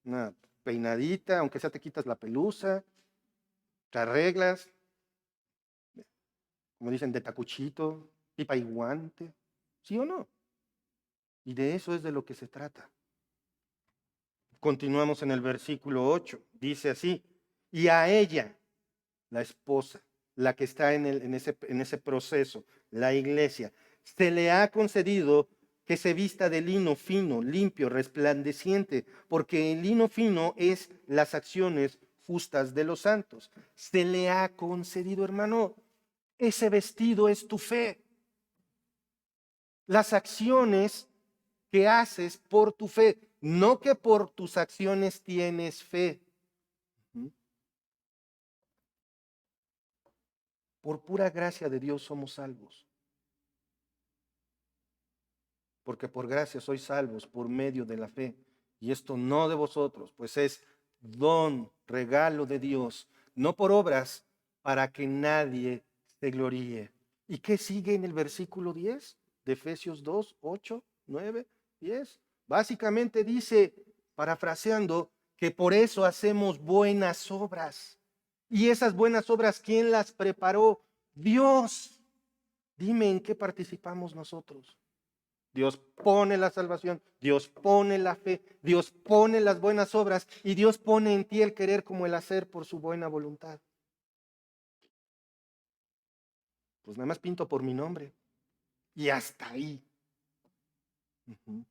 Speaker 1: una peinadita, aunque sea te quitas la pelusa, te arreglas, como dicen, de tacuchito, pipa y guante, ¿sí o no? Y de eso es de lo que se trata. Continuamos en el versículo 8, dice así, y a ella, la esposa, la que está en ese proceso, la iglesia, se le ha concedido que se vista de lino fino, limpio, resplandeciente, porque el lino fino es las acciones justas de los santos. Se le ha concedido, hermano, ese vestido es tu fe. Las acciones que haces por tu fe, no que por tus acciones tienes fe. Por pura gracia de Dios somos salvos. Porque por gracia sois salvos por medio de la fe. Y esto no de vosotros, pues es don, regalo de Dios, no por obras, para que nadie se gloríe. ¿Y qué sigue en el versículo 10 de Efesios 2, 8, 9, 10? Básicamente dice, parafraseando, que por eso hacemos buenas obras. Y esas buenas obras, ¿quién las preparó? Dios. Dime en qué participamos nosotros. Dios pone la salvación, Dios pone la fe, Dios pone las buenas obras y Dios pone en ti el querer como el hacer por su buena voluntad. Pues nada más pinto por mi nombre y hasta ahí. Uh-huh.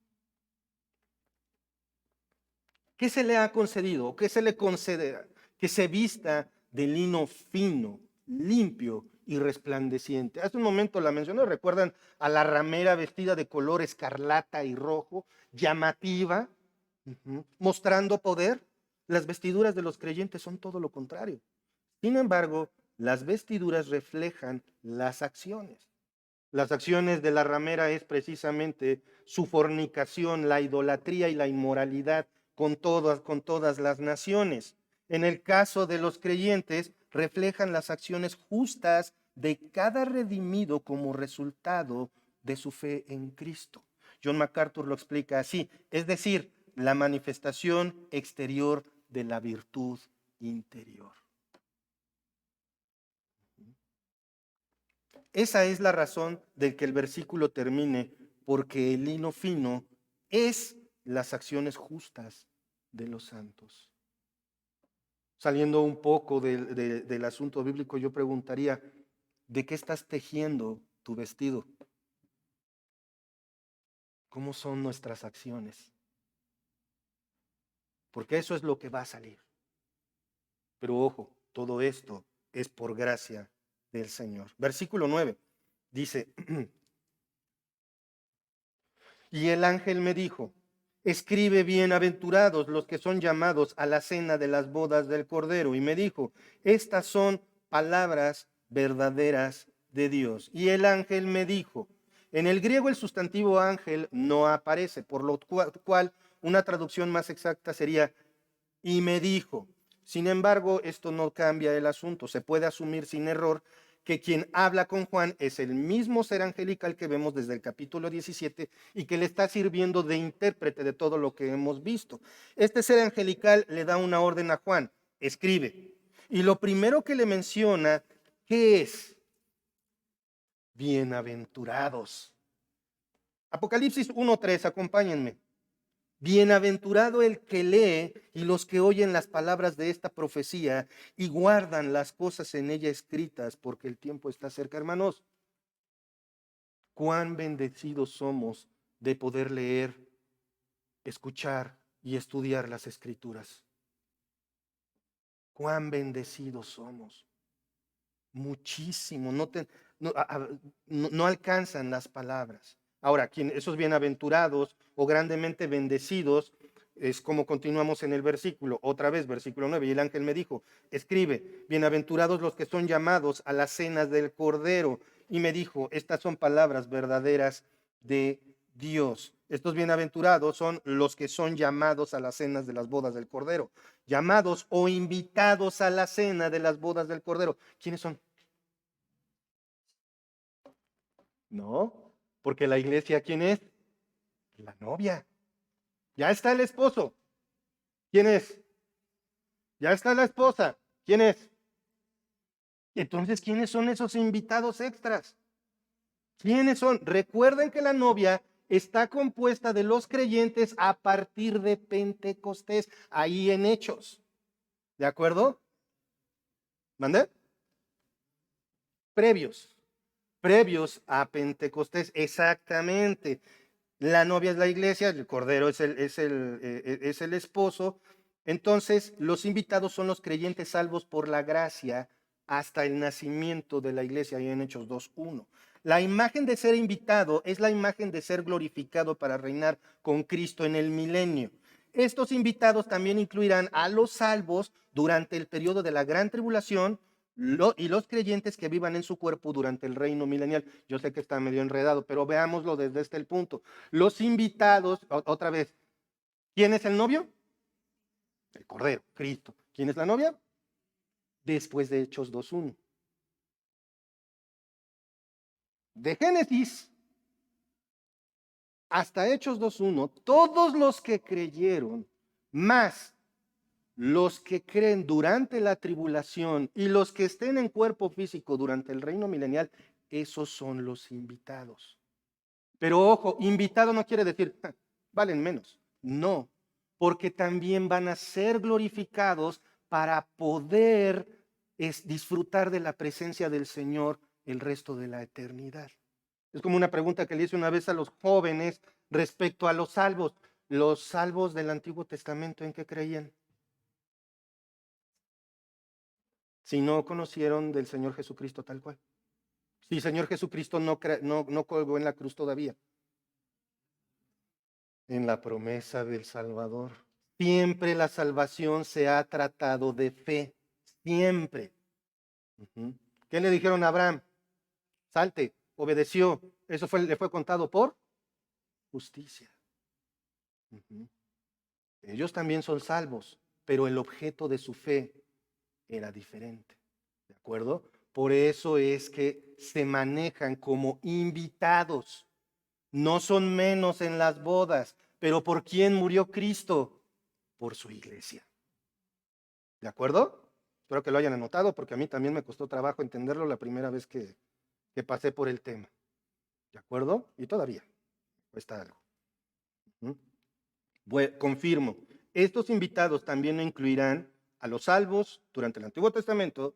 Speaker 1: ¿Qué se le ha concedido? ¿Qué se le concederá? que se vista de lino fino, limpio y resplandeciente. Hace un momento la mencioné, recuerdan a la ramera vestida de color escarlata y rojo, llamativa, mostrando poder. Las vestiduras de los creyentes son todo lo contrario. Sin embargo, las vestiduras reflejan las acciones. Las acciones de la ramera es precisamente su fornicación, la idolatría y la inmoralidad con todas las naciones. En el caso de los creyentes, reflejan las acciones justas de cada redimido como resultado de su fe en Cristo. John MacArthur lo explica así, es decir, la manifestación exterior de la virtud interior. Esa es la razón de que el versículo termine, porque el lino fino es las acciones justas de los santos. Saliendo un poco del asunto bíblico, yo preguntaría, ¿de qué estás tejiendo tu vestido? ¿Cómo son nuestras acciones? Porque eso es lo que va a salir. Pero ojo, todo esto es por gracia del Señor. Versículo 9 dice, y el ángel me dijo, escribe bienaventurados los que son llamados a la cena de las bodas del Cordero. Y me dijo, estas son palabras verdaderas de Dios. Y el ángel me dijo, en el griego el sustantivo ángel no aparece, por lo cual una traducción más exacta sería, y me dijo. Sin embargo, esto no cambia el asunto. Se puede asumir sin error que quien habla con Juan es el mismo ser angelical que vemos desde el capítulo 17 y que le está sirviendo de intérprete de todo lo que hemos visto. Este ser angelical le da una orden a Juan, escribe. Y lo primero que le menciona, ¿qué es? Bienaventurados. Apocalipsis 1:3, acompáñenme. Bienaventurado el que lee y los que oyen las palabras de esta profecía y guardan las cosas en ella escritas, porque el tiempo está cerca, hermanos. Cuán bendecidos somos de poder leer, escuchar y estudiar las escrituras. Cuán bendecidos somos. Muchísimo. No alcanzan las palabras. Ahora, esos bienaventurados o grandemente bendecidos, es como continuamos en el versículo, otra vez, versículo 9, y el ángel me dijo, escribe, bienaventurados los que son llamados a las cenas del Cordero. Y me dijo, estas son palabras verdaderas de Dios. Estos bienaventurados son los que son llamados a las cenas de las bodas del Cordero. Llamados o invitados a la cena de las bodas del Cordero. ¿Quiénes son? No, porque la iglesia, ¿quién es? La novia. Ya está el esposo. ¿Quién es? Ya está la esposa. ¿Quién es? Entonces, ¿quiénes son esos invitados extras? ¿Quiénes son? Recuerden que la novia está compuesta de los creyentes a partir de Pentecostés, ahí en Hechos. ¿De acuerdo? ¿Mandé? Previos a Pentecostés, exactamente. La novia es la iglesia, el cordero es el esposo. Entonces, los invitados son los creyentes salvos por la gracia hasta el nacimiento de la iglesia, ahí en Hechos 2:1. La imagen de ser invitado es la imagen de ser glorificado para reinar con Cristo en el milenio. Estos invitados también incluirán a los salvos durante el periodo de la gran tribulación y los creyentes que vivan en su cuerpo durante el reino milenial. Yo sé que está medio enredado, pero veámoslo desde este punto. Los invitados, otra vez, ¿quién es el novio? El Cordero, Cristo. ¿Quién es la novia? Después de Hechos 2:1. De Génesis hasta Hechos 2:1, todos los que creyeron, más los que creen durante la tribulación y los que estén en cuerpo físico durante el reino milenial, esos son los invitados. Pero ojo, invitado no quiere decir, valen menos. No, porque también van a ser glorificados para poder disfrutar de la presencia del Señor el resto de la eternidad. Es como una pregunta que le hice una vez a los jóvenes respecto a los salvos. Los salvos del Antiguo Testamento, ¿en qué creían? si no conocieron del Señor Jesucristo tal cual? Si el Señor Jesucristo no colgó en la cruz todavía. En la promesa del Salvador. Siempre la salvación se ha tratado de fe. Siempre. ¿Qué le dijeron a Abraham? Salte, obedeció. Eso le fue contado por justicia. Ellos también son salvos, pero el objeto de su fe era diferente. ¿De acuerdo? Por eso es que se manejan como invitados. No son menos en las bodas, pero ¿por quién murió Cristo? Por su iglesia. ¿De acuerdo? Espero que lo hayan anotado porque a mí también me costó trabajo entenderlo la primera vez que pasé por el tema. ¿De acuerdo? Y todavía cuesta algo. Bueno, confirmo, estos invitados también incluirán a los salvos durante el Antiguo Testamento,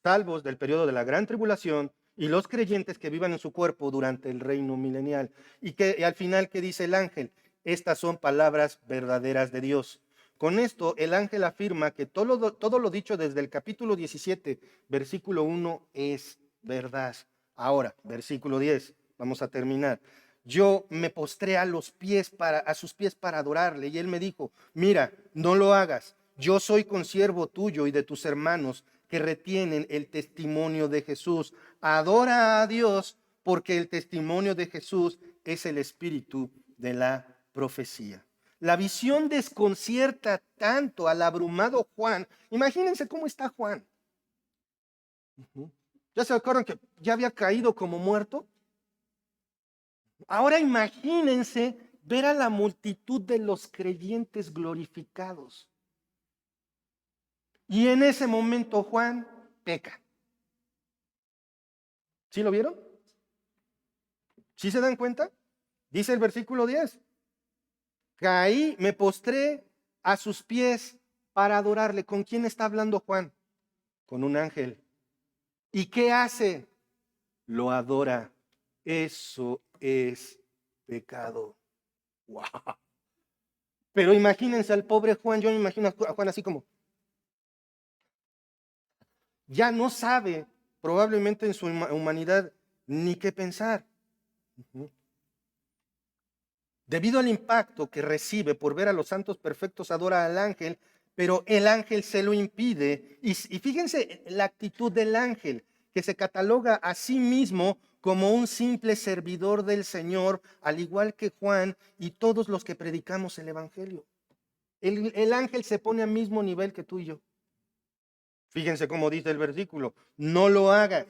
Speaker 1: salvos del periodo de la Gran Tribulación y los creyentes que vivan en su cuerpo durante el reino milenial. Y que al final, ¿qué dice el ángel? Estas son palabras verdaderas de Dios. Con esto, el ángel afirma que todo lo dicho desde el capítulo 17, versículo 1, es verdad. Ahora, versículo 10, vamos a terminar. Yo me postré a sus pies para adorarle, y él me dijo: mira, no lo hagas. Yo soy consiervo tuyo y de tus hermanos que retienen el testimonio de Jesús. Adora a Dios, porque el testimonio de Jesús es el espíritu de la profecía. La visión desconcierta tanto al abrumado Juan. Imagínense cómo está Juan. ¿Ya se acuerdan que ya había caído como muerto? Ahora imagínense ver a la multitud de los creyentes glorificados. Y en ese momento Juan peca. ¿Sí lo vieron? ¿Sí se dan cuenta? Dice el versículo 10. Caí, me postré a sus pies para adorarle. ¿Con quién está hablando Juan? Con un ángel. ¿Y qué hace? Lo adora. Eso es pecado. ¡Wow! Pero imagínense al pobre Juan. Yo me imagino a Juan así como, ya no sabe probablemente en su humanidad ni qué pensar. Debido al impacto que recibe por ver a los santos perfectos, adora al ángel, pero el ángel se lo impide. Y fíjense la actitud del ángel, que se cataloga a sí mismo como un simple servidor del Señor, al igual que Juan y todos los que predicamos el evangelio. El ángel se pone al mismo nivel que tú y yo. Fíjense cómo dice el versículo: no lo hagas.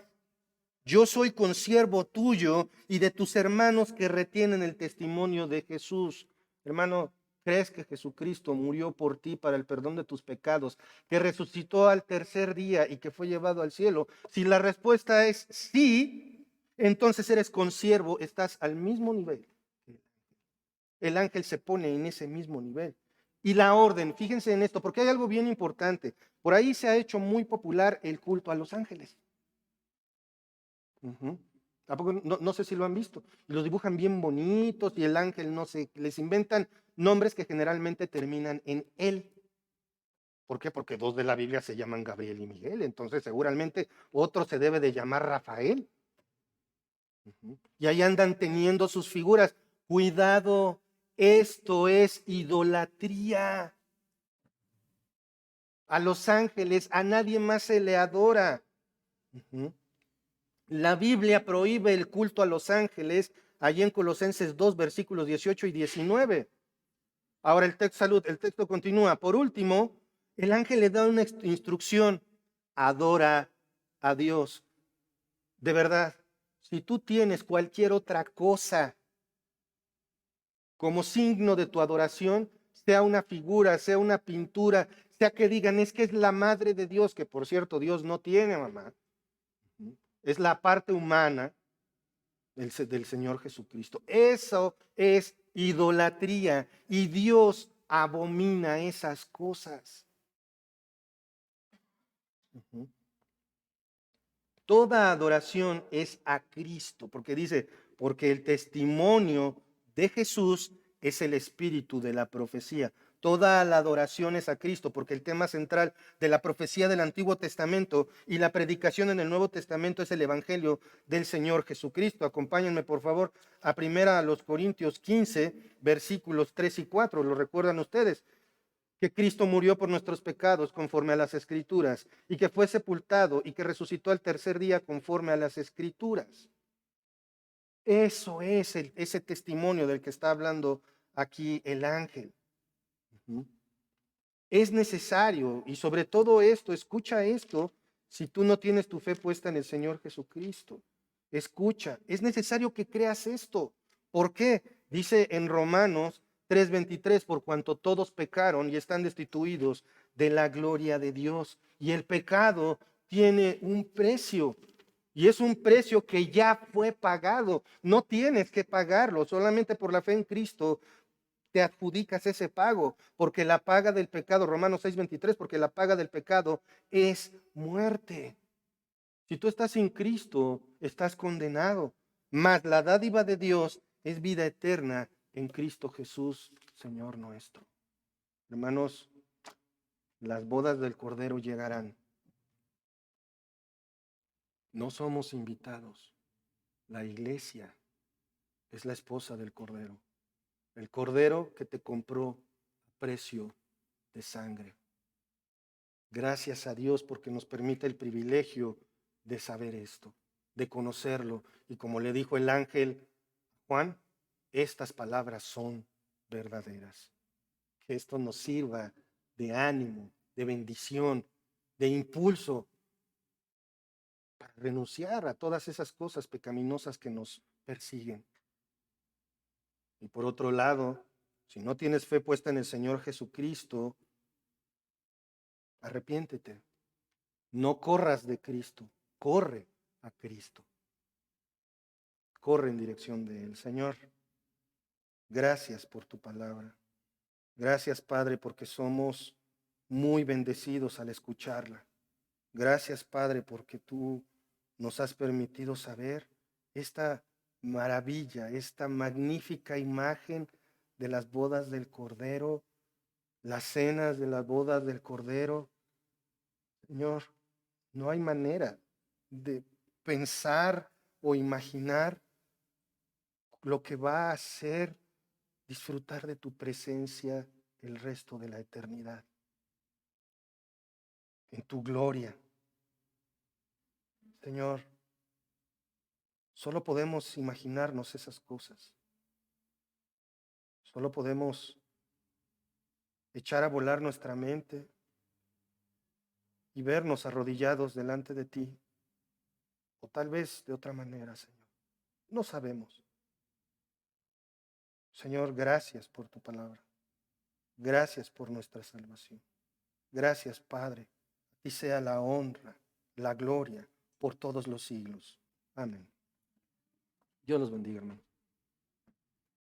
Speaker 1: Yo soy consiervo tuyo y de tus hermanos que retienen el testimonio de Jesús. Hermano, ¿crees que Jesucristo murió por ti para el perdón de tus pecados, que resucitó al tercer día y que fue llevado al cielo? Si la respuesta es sí, entonces eres consiervo, estás al mismo nivel. El ángel se pone en ese mismo nivel. Y la orden, fíjense en esto, porque hay algo bien importante. Por ahí se ha hecho muy popular el culto a los ángeles. Tampoco, no sé si lo han visto. Los dibujan bien bonitos y el ángel, no sé, les inventan nombres que generalmente terminan en él. ¿Por qué? Porque dos de la Biblia se llaman Gabriel y Miguel. Entonces seguramente otro se debe de llamar Rafael. Y ahí andan teniendo sus figuras. Cuidado, esto es idolatría. A los ángeles, a nadie más se le adora. La Biblia prohíbe el culto a los ángeles, allí en Colosenses 2, versículos 18 y 19. Ahora el texto continúa. Por último, el ángel le da una instrucción: adora a Dios. De verdad, si tú tienes cualquier otra cosa como signo de tu adoración, sea una figura, sea una pintura, sea que digan es que es la madre de Dios, que por cierto Dios no tiene mamá, es la parte humana del Señor Jesucristo. Eso es idolatría y Dios abomina esas cosas. Toda adoración es a Cristo, porque dice, porque el testimonio de Jesús es el espíritu de la profecía. Toda la adoración es a Cristo, porque el tema central de la profecía del Antiguo Testamento y la predicación en el Nuevo Testamento es el Evangelio del Señor Jesucristo. Acompáñenme, por favor, a primera a los Corintios 15, versículos 3 y 4. ¿Lo recuerdan ustedes? Que Cristo murió por nuestros pecados conforme a las Escrituras, y que fue sepultado y que resucitó al tercer día conforme a las Escrituras. Eso es ese testimonio del que está hablando aquí el ángel. Es necesario, y sobre todo esto, escucha esto, si tú no tienes tu fe puesta en el Señor Jesucristo. Escucha, es necesario que creas esto. ¿Por qué? Dice en Romanos 3:23, por cuanto todos pecaron y están destituidos de la gloria de Dios. Y el pecado tiene un precio. Y es un precio que ya fue pagado. No tienes que pagarlo, solamente por la fe en Cristo te adjudicas ese pago, porque la paga del pecado, Romanos 6:23, porque la paga del pecado es muerte. Si tú estás sin Cristo, estás condenado, mas la dádiva de Dios es vida eterna en Cristo Jesús, Señor nuestro. Hermanos, las bodas del Cordero llegarán. No somos invitados. La iglesia es la esposa del Cordero. El Cordero que te compró a precio de sangre. Gracias a Dios porque nos permite el privilegio de saber esto, de conocerlo. Y como le dijo el ángel Juan, estas palabras son verdaderas. Que esto nos sirva de ánimo, de bendición, de impulso para renunciar a todas esas cosas pecaminosas que nos persiguen. Y por otro lado, si no tienes fe puesta en el Señor Jesucristo, arrepiéntete. No corras de Cristo, corre a Cristo. Corre en dirección de Él. Señor, gracias por tu palabra. Gracias, Padre, porque somos muy bendecidos al escucharla. Gracias, Padre, porque tú nos has permitido saber esta maravilla, esta magnífica imagen de las bodas del Cordero, las cenas de las bodas del Cordero. Señor, no hay manera de pensar o imaginar lo que va a hacer disfrutar de tu presencia el resto de la eternidad, en tu gloria. Señor, solo podemos imaginarnos esas cosas. Solo podemos echar a volar nuestra mente y vernos arrodillados delante de ti, o tal vez de otra manera, Señor. No sabemos. Señor, gracias por tu palabra. Gracias por nuestra salvación. Gracias, Padre. A ti sea la honra, la gloria por todos los siglos. Amén. Dios los bendiga, hermano.